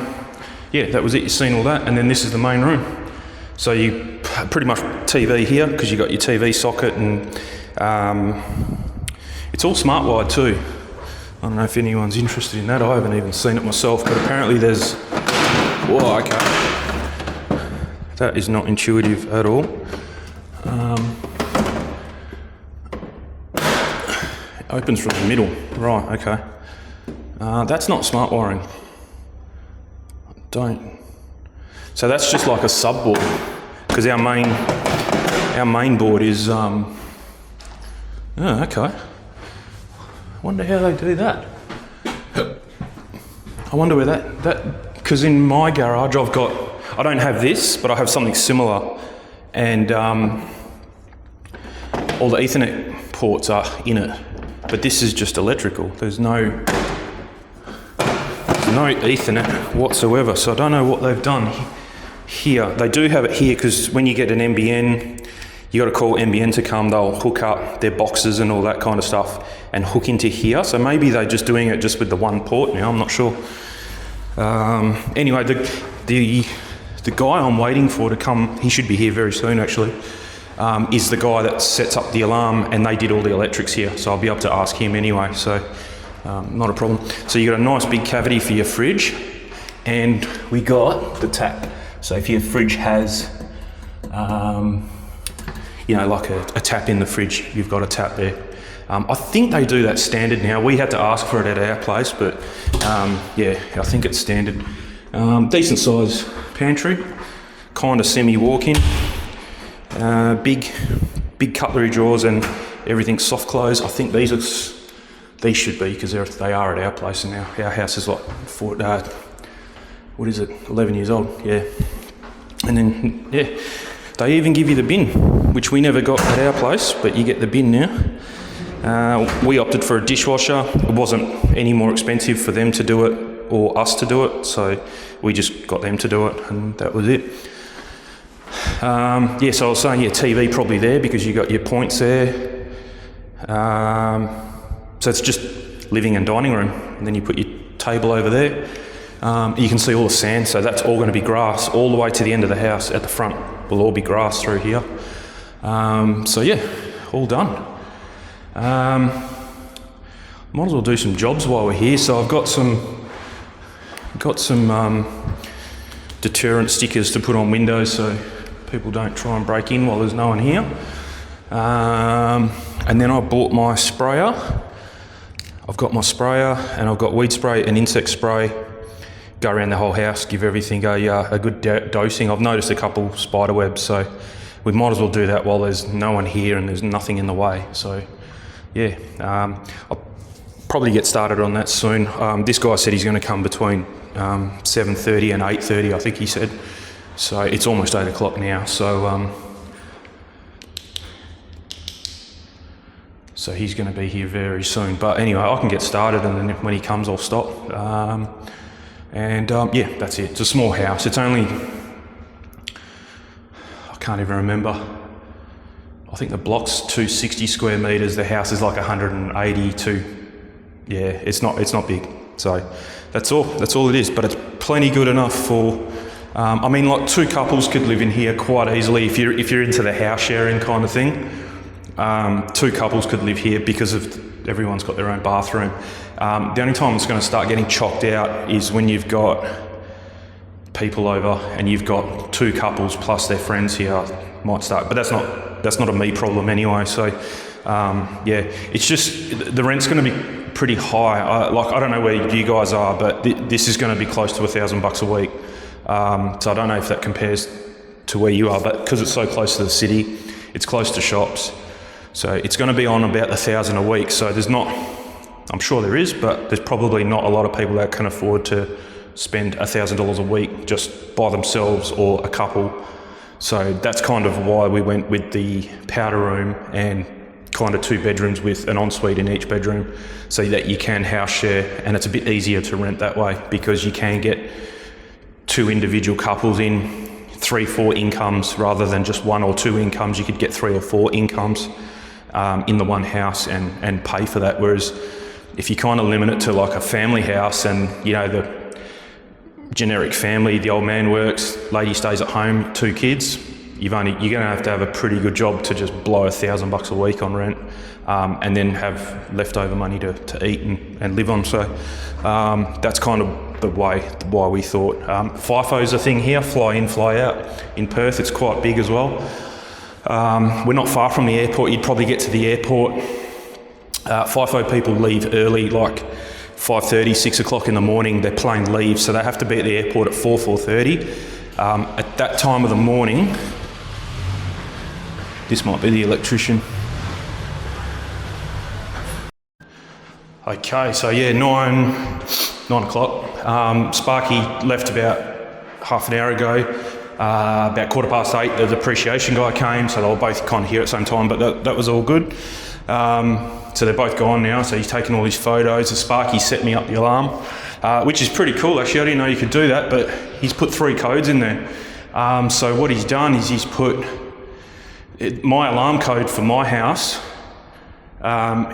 that was it. You've seen all that. And then this is the main room. So you pretty much TV here, because you've got your TV socket, and it's all smart wired too. I don't know if anyone's interested in that. I haven't even seen it myself, but apparently there's Whoa, okay. That is not intuitive at all. It opens from the middle. Right, okay. That's not smart wiring. So that's just like a subboard, because our main board is, oh, okay. I wonder how they do that. I wonder where that, because in my garage I don't have this, but I have something similar, and all the Ethernet ports are in it, but this is just electrical. There's no Ethernet whatsoever, so I don't know what they've done here. They do have it here because when you get an NBN, you got to call NBN to come. They'll hook up their boxes and all that kind of stuff and hook into here. So maybe they're just doing it just with the one port now. I'm not sure. Anyway, the guy I'm waiting for to come, he should be here very soon actually, is the guy that sets up the alarm, and they did all the electrics here. So I'll be able to ask him anyway. So not a problem. So you got a nice big cavity for your fridge, and we got the tap. So if your fridge has, you know, like a tap in the fridge, you've got a tap there. I think they do that standard now. We had to ask for it at our place, but yeah, I think it's standard. Decent size pantry, kind of semi walk-in. Big cutlery drawers and everything soft close. I think these should be, because they are at our place, and our house is like 11 years old, yeah. And then, yeah, they even give you the bin, which we never got at our place, but you get the bin now. We opted for a dishwasher. It wasn't any more expensive for them to do it or us to do it, so we just got them to do it, and that was it. Yeah, so I was saying, yeah, TV probably there because you got your points there. So it's just living and dining room, and then you put your table over there. You can see all the sand, so that's all going to be grass all the way to the end of the house. At the front will all be grass through here. So yeah, all done. Might as well do some jobs while we're here. So I've got some deterrent stickers to put on windows so people don't try and break in while there's no one here. And then I bought my sprayer. I've got my sprayer, and I've got weed spray and insect spray. Go around the whole house, give everything a good dosing. I've noticed a couple spider webs, so we might as well do that while there's no one here and there's nothing in the way. So yeah, I'll probably get started on that soon. This guy said he's going to come between 7:30 and 8:30, I think he said. So it's almost 8 o'clock now, so he's going to be here very soon. But anyway, I can get started, and then when he comes, I'll stop. Yeah, that's it. It's a small house. It's only, I can't even remember. I think the block's 260 square metres. The house is like 182. Yeah, it's not big. So that's all it is. But it's plenty good enough for. I mean, like 2 couples could live in here quite easily if you're into the house sharing kind of thing. 2 couples could live here because of everyone's got their own bathroom. The only time it's going to start getting chocked out is when you've got people over and you've got 2 couples plus their friends here. Might start, but that's not a me problem anyway. So yeah, it's just the rent's going to be pretty high. I don't know where you guys are, but this is going to be close to $1,000 a week. So I don't know if that compares to where you are, but because it's so close to the city, it's close to shops. So it's going to be on about $1,000 a week. So there's not, I'm sure there is, but there's probably not a lot of people that can afford to spend $1,000 a week just by themselves or a couple. So that's kind of why we went with the powder room and kind of 2 bedrooms with an ensuite in each bedroom, so that you can house share, and it's a bit easier to rent that way because you can get 2 individual couples in, 3-4 incomes rather than just 1 or 2 incomes. You could get 3 or 4 incomes in the one house and pay for that. Whereas if you kind of limit it to like a family house, and you know, the generic family, the old man works, lady stays at home, 2 kids, you're going to have a pretty good job to just blow $1,000 a week on rent, and then have leftover money to eat and live on. So that's kind of the way why we thought. FIFO's a thing here, fly in, fly out. In Perth, it's quite big as well. We're not far from the airport. You'd probably get to the airport. FIFO people leave early, like 5:30, 6 o'clock in the morning. Their plane leaves, so they have to be at the airport at 4:30. At that time of the morning, this might be the electrician. Okay, so yeah, 9 o'clock. Sparky left about half an hour ago. About 8:15, the depreciation guy came, so they were both kind of here at the same time, but that was all good. So they're both gone now, so he's taken all his photos. The Sparky set me up the alarm, which is pretty cool actually. I didn't know you could do that, but he's put 3 codes in there. So what he's done is he's put my alarm code for my house.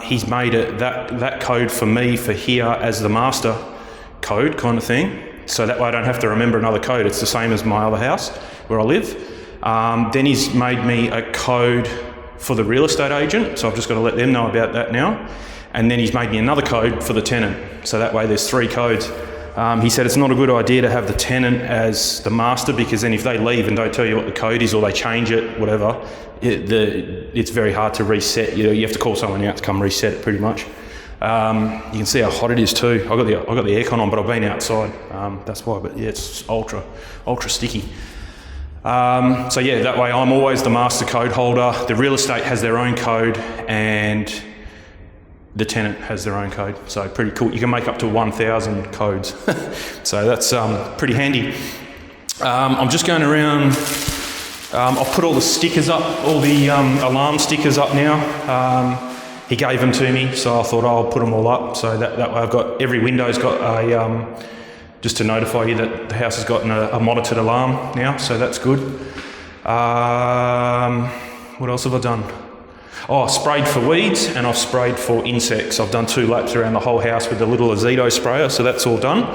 He's made it that code for me for here as the master code kind of thing. So that way I don't have to remember another code. It's the same as my other house where I live. Then he's made me a code for the real estate agent. So I've just got to let them know about that now. And then he's made me another code for the tenant. So that way there's 3 codes. He said it's not a good idea to have the tenant as the master, because then if they leave and don't tell you what the code is, or they change it, whatever, it's very hard to reset. You have to call someone out to come reset it pretty much. You can see how hot it is too. I got the aircon on, but I've been outside. That's why. But yeah, it's ultra sticky. So yeah, that way I'm always the master code holder. The real estate has their own code, and the tenant has their own code. So pretty cool. You can make up to 1,000 codes. So that's pretty handy. I'm just going around. I've put all the stickers up, all the alarm stickers up now. He gave them to me, so I thought I'll put them all up. So that way I've got, every window's got a, just to notify you that the house has gotten a monitored alarm now, so that's good. What else have I done? Oh, I sprayed for weeds and I've sprayed for insects. I've done 2 laps around the whole house with the little Azedo sprayer, so that's all done.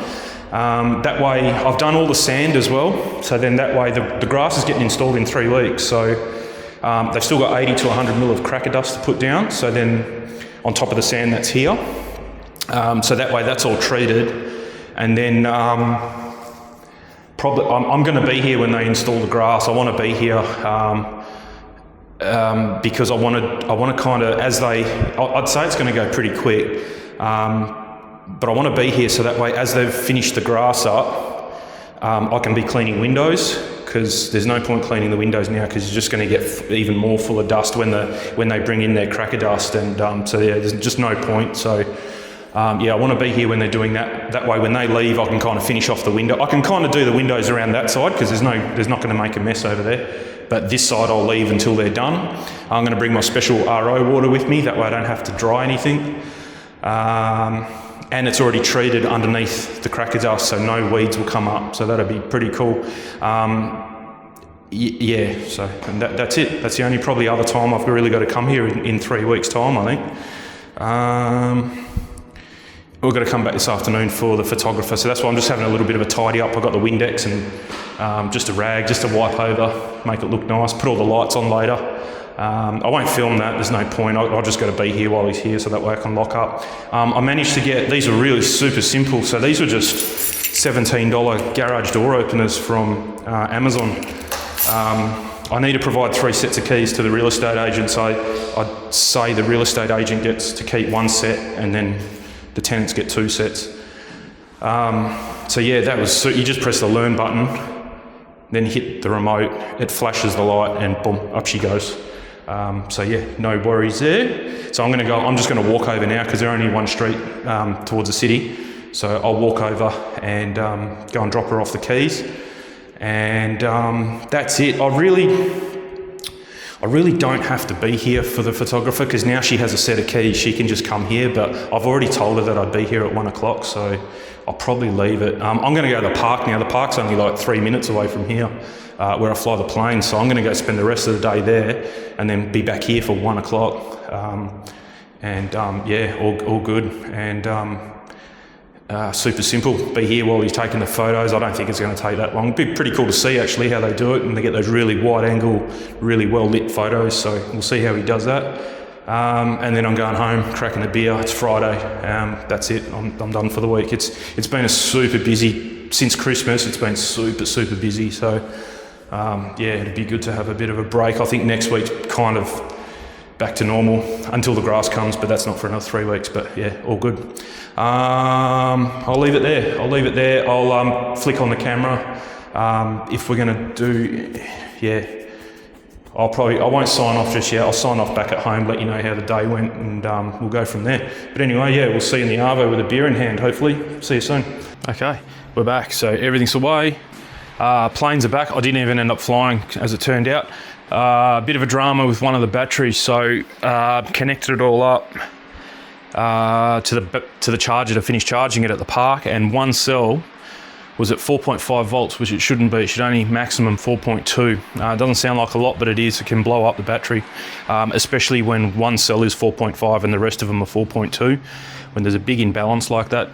That way, I've done all the sand as well, so then that way the grass is getting installed in 3 weeks, so they've still got 80 to 100 mil of cracker dust to put down, so then on top of the sand that's here. So that way that's all treated, and then probably I'm going to be here when they install the grass. I want to be here because I want to kind of, I'd say it's going to go pretty quick, but I want to be here so that way as they've finished the grass up, I can be cleaning windows, because there's no point cleaning the windows now, because you're just going to get even more full of dust when they bring in their cracker dust, and so yeah, there's just no point. So yeah, I want to be here when they're doing that. That way when they leave, I can kind of finish off the window. I can kind of do the windows around that side, because there's not going to make a mess over there. But this side I'll leave until they're done. I'm going to bring my special RO water with me, that way I don't have to dry anything. And it's already treated underneath the cracker dust, so no weeds will come up, so that'll be pretty cool. Yeah, so and that's it. That's the only probably other time I've really got to come here in 3 weeks' time, I think. We're going to come back this afternoon for the photographer, so that's why I'm just having a little bit of a tidy up. I've got the Windex and just a rag, just to wipe over, make it look nice, put all the lights on later. I won't film that, there's no point. I'll just got to be here while he's here, so that way I can lock up. I managed to get, these are really super simple, so these were just $17 garage door openers from Amazon. I need to provide 3 sets of keys to the real estate agent, so I'd say the real estate agent gets to keep 1 set and then the tenants get 2 sets. So yeah, that was, so you just press the learn button, then hit the remote, it flashes the light and boom, up she goes. So yeah, no worries there. So I'm just going to walk over now, because they're only 1 street towards the city. So I'll walk over and go and drop her off the keys. And that's it. I really don't have to be here for the photographer, because now she has a set of keys. She can just come here, but I've already told her that I'd be here at 1 o'clock, so I'll probably leave it. I'm going to go to the park now. The park's only like 3 minutes away from here, where I fly the plane, so I'm going to go spend the rest of the day there and then be back here for 1 o'clock. Yeah, all good. And super simple. Be here while he's taking the photos. I don't think it's going to take that long. It'd be pretty cool to see actually how they do it, and they get those really wide angle, really well lit photos, so we'll see how he does that. And then I'm going home, cracking a beer. It's Friday. That's it. I'm done for the week. It's been a super busy since Christmas. It's been super busy. So it'd be good to have a bit of a break. I think next week's kind of back to normal until the grass comes, but that's not for another 3 weeks. But yeah, all good. I'll leave it there. I'll flick on the camera. If we're gonna do, I won't sign off just yet. I'll sign off back at home, let you know how the day went, and we'll go from there. But anyway, we'll see you in the Arvo with a beer in hand, hopefully. See you soon. Okay, we're back. So everything's away. Planes are back. I didn't even end up flying, as it turned out. A bit of a drama with one of the batteries, so connected it all up to the charger to finish charging it at the park, and one cell was at 4.5 volts, which it shouldn't be. It should only maximum 4.2. It doesn't sound like a lot, but it is. It can blow up the battery, especially when one cell is 4.5 and the rest of them are 4.2. When there's a big imbalance like that,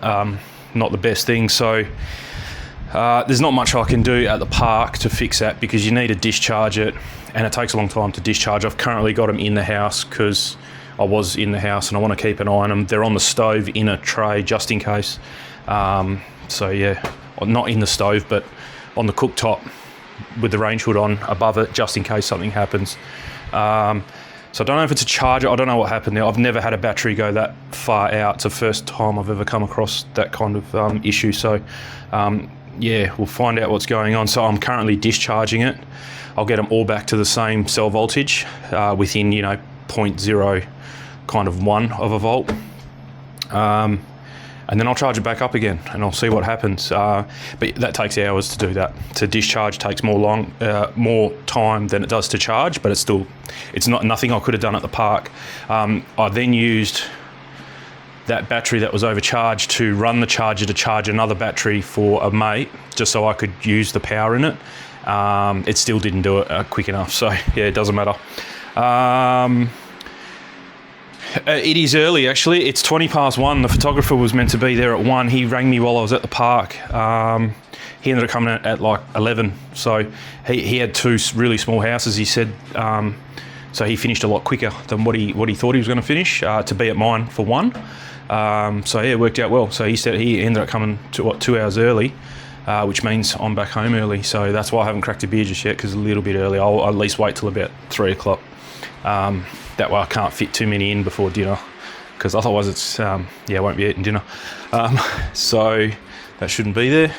not the best thing. So there's not much I can do at the park to fix that, because you need to discharge it, and it takes a long time to discharge. I've currently got them in the house because I was in the house and I want to keep an eye on them. They're on the stove in a tray just in case. Not in the stove, but on the cooktop with the range hood on above it, just in case something happens. So I don't know if it's a charger. I don't know what happened there. I've never had a battery go that far out. It's the first time I've ever come across that kind of issue. So we'll find out what's going on. So I'm currently discharging it. I'll get them all back to the same cell voltage within 0.0 kind of 1 of a volt. And then I'll charge it back up again, and I'll see what happens. But that takes hours to do that. To discharge takes more time than it does to charge, but it's not nothing I could have done at the park. I then used that battery that was overcharged to run the charger to charge another battery for a mate, just so I could use the power in it. It still didn't do it quick enough, so yeah, it doesn't matter. It is early, actually. It's 1:20. The photographer was meant to be there at 1. He rang me while I was at the park. He ended up coming at like 11. So he had 2 really small houses, he said. So he finished a lot quicker than what he thought he was going to finish, to be at mine for 1. It worked out well. So he said he ended up coming 2 hours early, which means I'm back home early. So that's why I haven't cracked a beer just yet, because it's a little bit early. I'll at least wait till about 3 o'clock. That way I can't fit too many in before dinner, because otherwise it's I won't be eating dinner. So that shouldn't be there.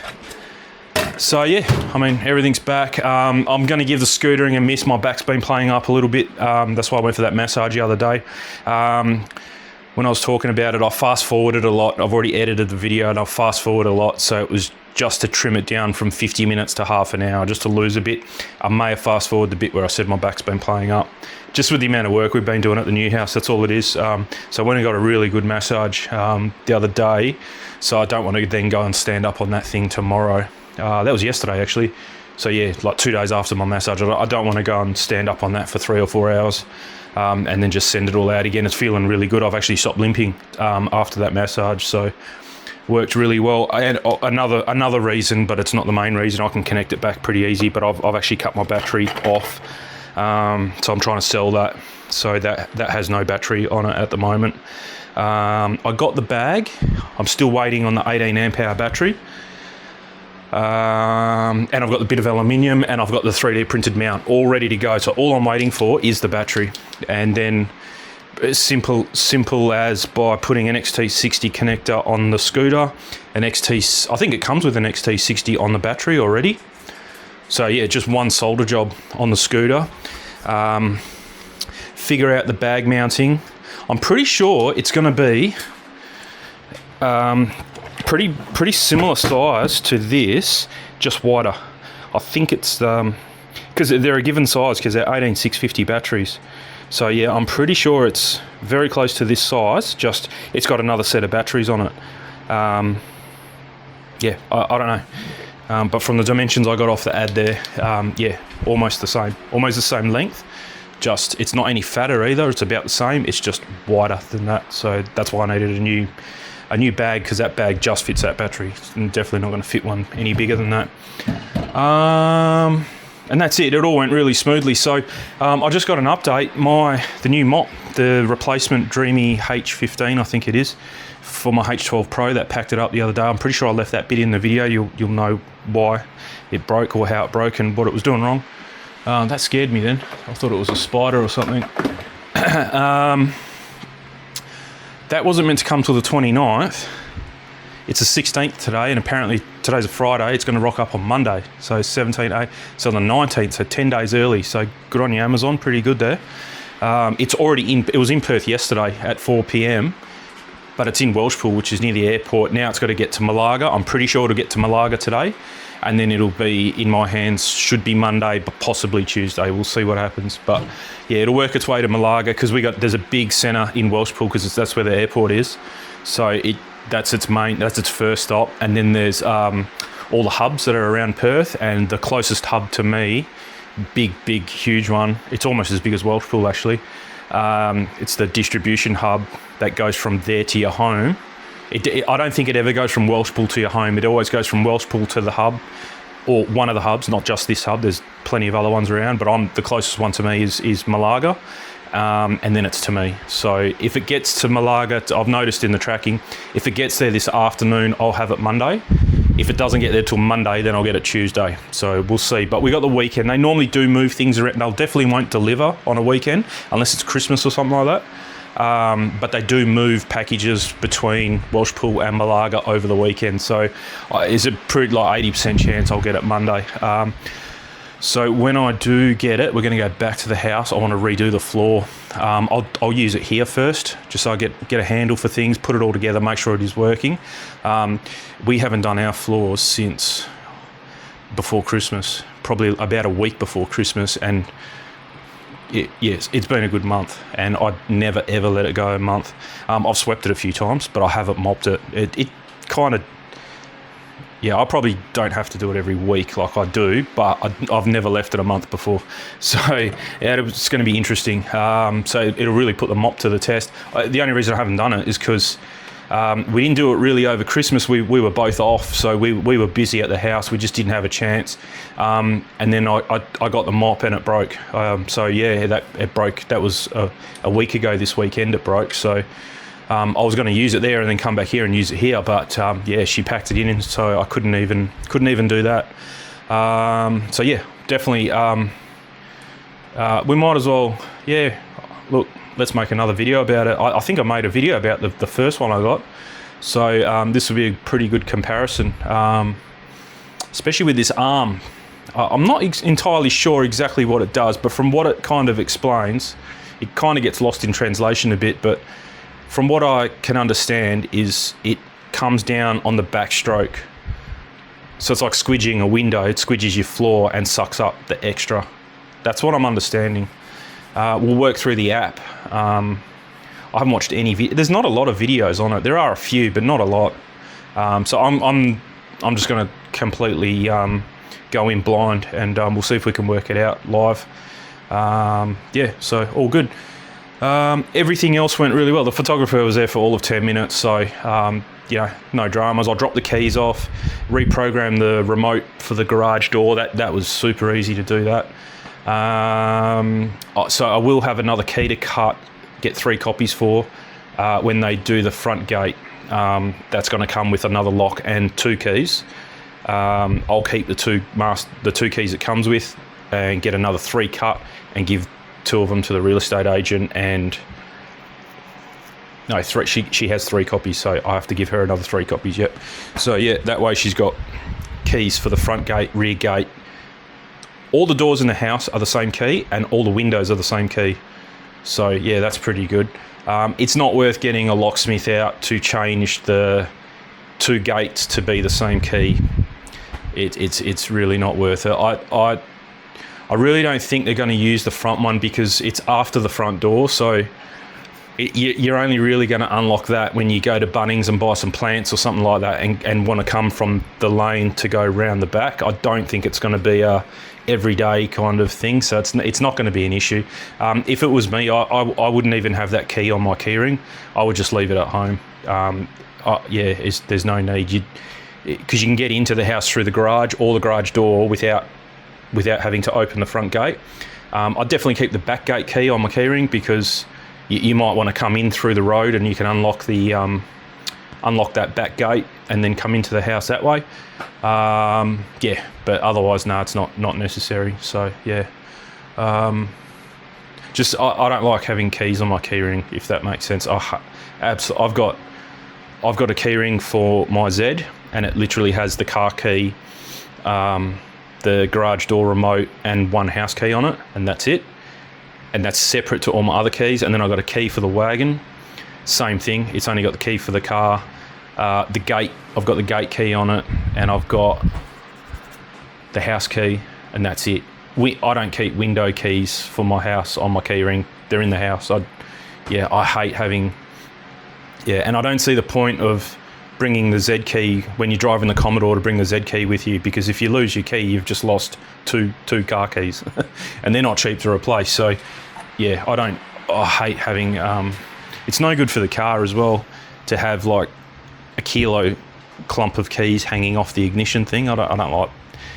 So everything's back. I'm going to give the scootering a miss. My back's been playing up a little bit. That's why I went for that massage the other day. When I was talking about it, I fast forwarded a lot. I've already edited the video and I've fast forwarded a lot, so it was just to trim it down from 50 minutes to half an hour, just to lose a bit. I may have fast forwarded the bit where I said my back's been playing up. Just with the amount of work we've been doing at the new house, that's all it is. So I went and got a really good massage the other day, so I don't want to then go and stand up on that thing tomorrow. That was yesterday, actually. So like 2 days after my massage, I don't want to go and stand up on that for 3 or 4 hours and then just send it all out again. It's feeling really good. I've actually stopped limping after that massage, so worked really well. And another reason, but it's not the main reason, I can connect it back pretty easy, but I've actually cut my battery off. So I'm trying to sell that, so that has no battery on it at the moment. I got the bag. I'm still waiting on the 18 amp hour battery. And I've got the bit of aluminium, and I've got the 3D printed mount all ready to go. So all I'm waiting for is the battery, and then simple as by putting an XT60 connector on the scooter, I think it comes with an XT60 on the battery already. So yeah, just one solder job on the scooter. Figure out the bag mounting. I'm pretty sure it's going to be pretty similar size to this, just wider. I think it's because they're a given size, because they're 18650 batteries. So yeah, I'm pretty sure it's very close to this size, just it's got another set of batteries on it. I don't know. But from the dimensions I got off the ad there, almost the same length. Just, it's not any fatter either. It's about the same. It's just wider than that. So that's why I needed a new bag, because that bag just fits that battery. It's definitely not going to fit one any bigger than that. And that's it. It all went really smoothly. So I just got an update. The new mop the replacement Dreamy H15, I think it is, for my H12 Pro that packed it up the other day. I'm pretty sure I left that bit in the video. You'll know why it broke or how it broke and what it was doing wrong. That scared me then. I thought it was a spider or something. That wasn't meant to come till the 29th. It's the 16th today, and apparently today's a Friday. It's going to rock up on Monday, so 17th, so on the 19th, so 10 days early. So good on you, Amazon. Pretty good there. It's already in. It was in Perth yesterday at 4 p.m, but it's in Welshpool, which is near the airport. Now it's got to get to Malaga. I'm pretty sure it'll get to Malaga today, and then it'll be in my hands. Should be Monday, but possibly Tuesday. We'll see what happens. But yeah, it'll work its way to Malaga because there's a big centre in Welshpool because that's where the airport is. So that's its first stop, and then there's all the hubs that are around Perth, and the closest hub to me, big huge one, it's almost as big as Welshpool actually. It's the distribution hub that goes from there to your home. I don't think it ever goes from Welshpool to your home. It always goes from Welshpool to the hub, or one of the hubs, not just this hub. There's plenty of other ones around, but the closest one to me is Malaga. And then it's to me. So if it gets to Malaga, I've noticed in the tracking, if it gets there this afternoon, I'll have it Monday. If it doesn't get there till Monday, then I'll get it Tuesday. So we'll see. But we got the weekend. They normally do move things around. They'll definitely won't deliver on a weekend unless it's Christmas or something like that. But they do move packages between Welshpool and Malaga over the weekend. So is it pretty like 80% chance I'll get it Monday. So when I do get it, we're going to go back to the house. I want to redo the floor. I'll use it here first, just so I get a handle for things, put it all together, make sure it is working. We haven't done our floors since before Christmas, probably about a week before Christmas, and yes, it's been a good month, and I'd never ever let it go a month. I've swept it a few times, but I haven't mopped it. It kind of... Yeah, I probably don't have to do it every week like I do, but I've never left it a month before. So yeah, it's going to be interesting. So it'll really put the mop to the test. The only reason I haven't done it is because we didn't do it really over Christmas. We were both off, so we were busy at the house. We just didn't have a chance. And then I got the mop and it broke. So yeah, it broke. That was a week ago this weekend it broke. So I was going to use it there and then come back here and use it here, but yeah, she packed it in, so I couldn't even do that. So yeah, definitely. We might as well. Yeah, look, let's make another video about it. I think I made a video about the first one I got, so this will be a pretty good comparison, especially with this arm. I'm not entirely sure exactly what it does, but from what it kind of explains, it kind of gets lost in translation a bit, but from what I can understand is it comes down on the backstroke. So it's like squidging a window. It squidges your floor and sucks up the extra. That's what I'm understanding. We'll work through the app. I haven't watched any there's not a lot of videos on it. There are a few, but not a lot. So I'm just going to completely go in blind, and we'll see if we can work it out live. Yeah, so all good. Everything else went really well. The photographer was there for all of 10 minutes, so you know, no dramas. I dropped the keys off, reprogrammed the remote for the garage door. That was super easy to do that. So I will have another key to get 3 copies for when they do the front gate. That's going to come with another lock and 2 keys. I'll keep the two keys it comes with and get another 3 cut and give 2 of them to the real estate agent, and no, 3. She has 3 copies, so I have to give her another 3 copies. Yep. So yeah, that way she's got keys for the front gate, rear gate. All the doors in the house are the same key, and all the windows are the same key. So yeah, that's pretty good. It's not worth getting a locksmith out to change the 2 gates to be the same key. It's really not worth it. I really don't think they're going to use the front one because it's after the front door, so you're only really going to unlock that when you go to Bunnings and buy some plants or something like that and want to come from the lane to go around the back. I don't think it's going to be a everyday kind of thing, so it's not going to be an issue. If it was me, I wouldn't even have that key on my keyring. I would just leave it at home. Yeah, there's no need, because you can get into the house through the garage or the garage door without having to open the front gate. I'd definitely keep the back gate key on my keyring because you might want to come in through the road, and you can unlock that back gate and then come into the house that way. Yeah, but otherwise, no, it's not necessary. So yeah, just I don't like having keys on my keyring, if that makes sense. I've got a keyring for my Z, and it literally has the car key, the garage door remote, and one house key on it, and that's it. And that's separate to all my other keys. And then I've got a key for the wagon. Same thing. It's only got the key for the car. The gate, I've got the gate key on it, and I've got the house key, and that's it. I don't keep window keys for my house on my keyring. They're in the house. I hate having... Yeah, and I don't see the point of bringing the Z key when you're driving the Commodore, to bring the Z key with you, because if you lose your key, you've just lost two car keys, and they're not cheap to replace. So yeah, I hate having... it's no good for the car as well to have like a kilo clump of keys hanging off the ignition thing. I don't like...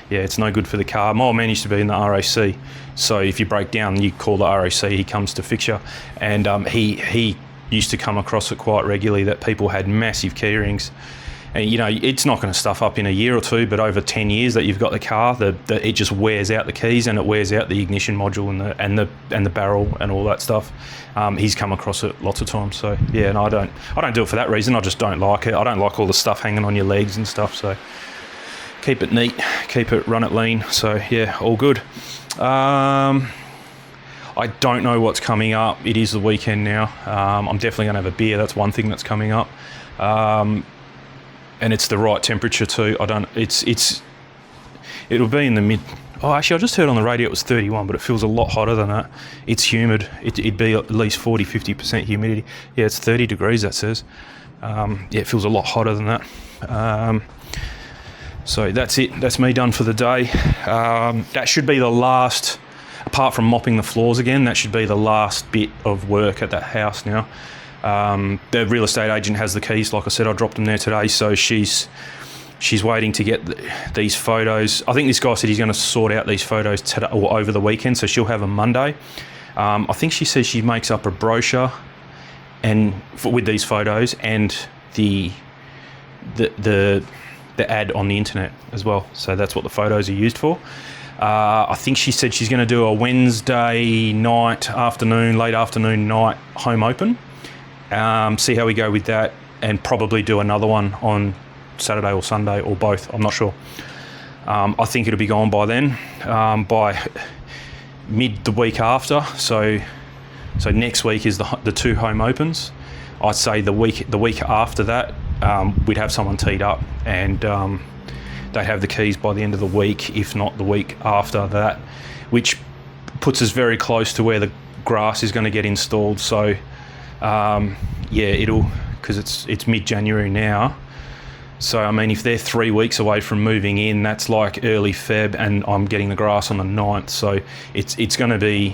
Yeah, it's no good for the car. My old man used to be in the RAC, so if you break down, you call the RAC, he comes to fix you. And he used to come across it quite regularly, that people had massive keyrings. And you know, it's not going to stuff up in a year or two, but over 10 years that you've got the car, it just wears out the keys, and it wears out the ignition module and the barrel and all that stuff. He's come across it lots of times. So yeah, and I don't do it for that reason. I just don't like it. I don't like all the stuff hanging on your legs and stuff. So keep it neat, run it lean. So yeah, all good. I don't know what's coming up. It is the weekend now. I'm definitely going to have a beer. That's one thing that's coming up. And it's the right temperature too. It'll be in the mid... Oh, actually, I just heard on the radio it was 31, but it feels a lot hotter than that. It's humid. It'd be at least 40, 50% humidity. Yeah, it's 30 degrees, that says. Yeah, it feels a lot hotter than that. So that's it. That's me done for the day. That should be the last... Apart from mopping the floors again, that should be the last bit of work at that house now. The real estate agent has the keys. Like I said, I dropped them there today, so she's waiting to get these photos. I think this guy said he's going to sort out these photos today or over the weekend, so she'll have them Monday. I think she says she makes up a brochure with these photos and the ad on the internet as well. So that's what the photos are used for. I think she said she's going to do a Wednesday night, late afternoon night home open. See how we go with that, and probably do another one on Saturday or Sunday or both. I'm not sure. I think it'll be gone by then, by mid the week after. So next week is the two home opens. I'd say the week after that, we'd have someone teed up, and they'd have the keys by the end of the week, if not the week after that, which puts us very close to where the grass is going to get installed. So yeah, because it's mid-January now. So I mean, if they're 3 weeks away from moving in, that's like early Feb, and I'm getting the grass on the 9th. So it's going to be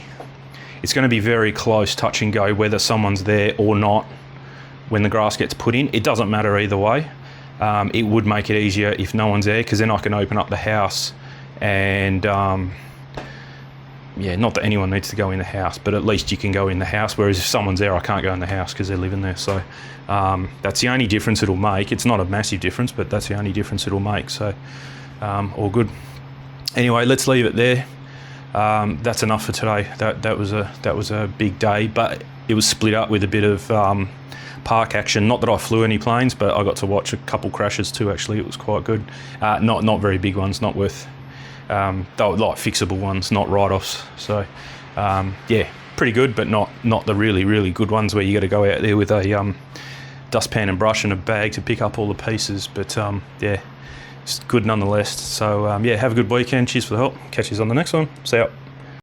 very close, touch and go, whether someone's there or not when the grass gets put in. It doesn't matter either way. It would make it easier if no one's there, because then I can open up the house and yeah, not that anyone needs to go in the house, but at least you can go in the house, whereas if someone's there, I can't go in the house because they're living there. So that's the only difference it'll make. It's not a massive difference, but that's the only difference it'll make. So all good. Anyway, let's leave it there. That's enough for today. That was a big day, but it was split up with a bit of park action. Not that I flew any planes, but I got to watch a couple crashes too. Actually, it was quite good. Not very big ones. Not worth. They were like fixable ones, not write-offs. So yeah, pretty good, but not the really good ones where you got to go out there with a dustpan and brush and a bag to pick up all the pieces. But yeah, it's good nonetheless. So yeah, have a good weekend. Cheers for the help. Catch you on the next one. See ya.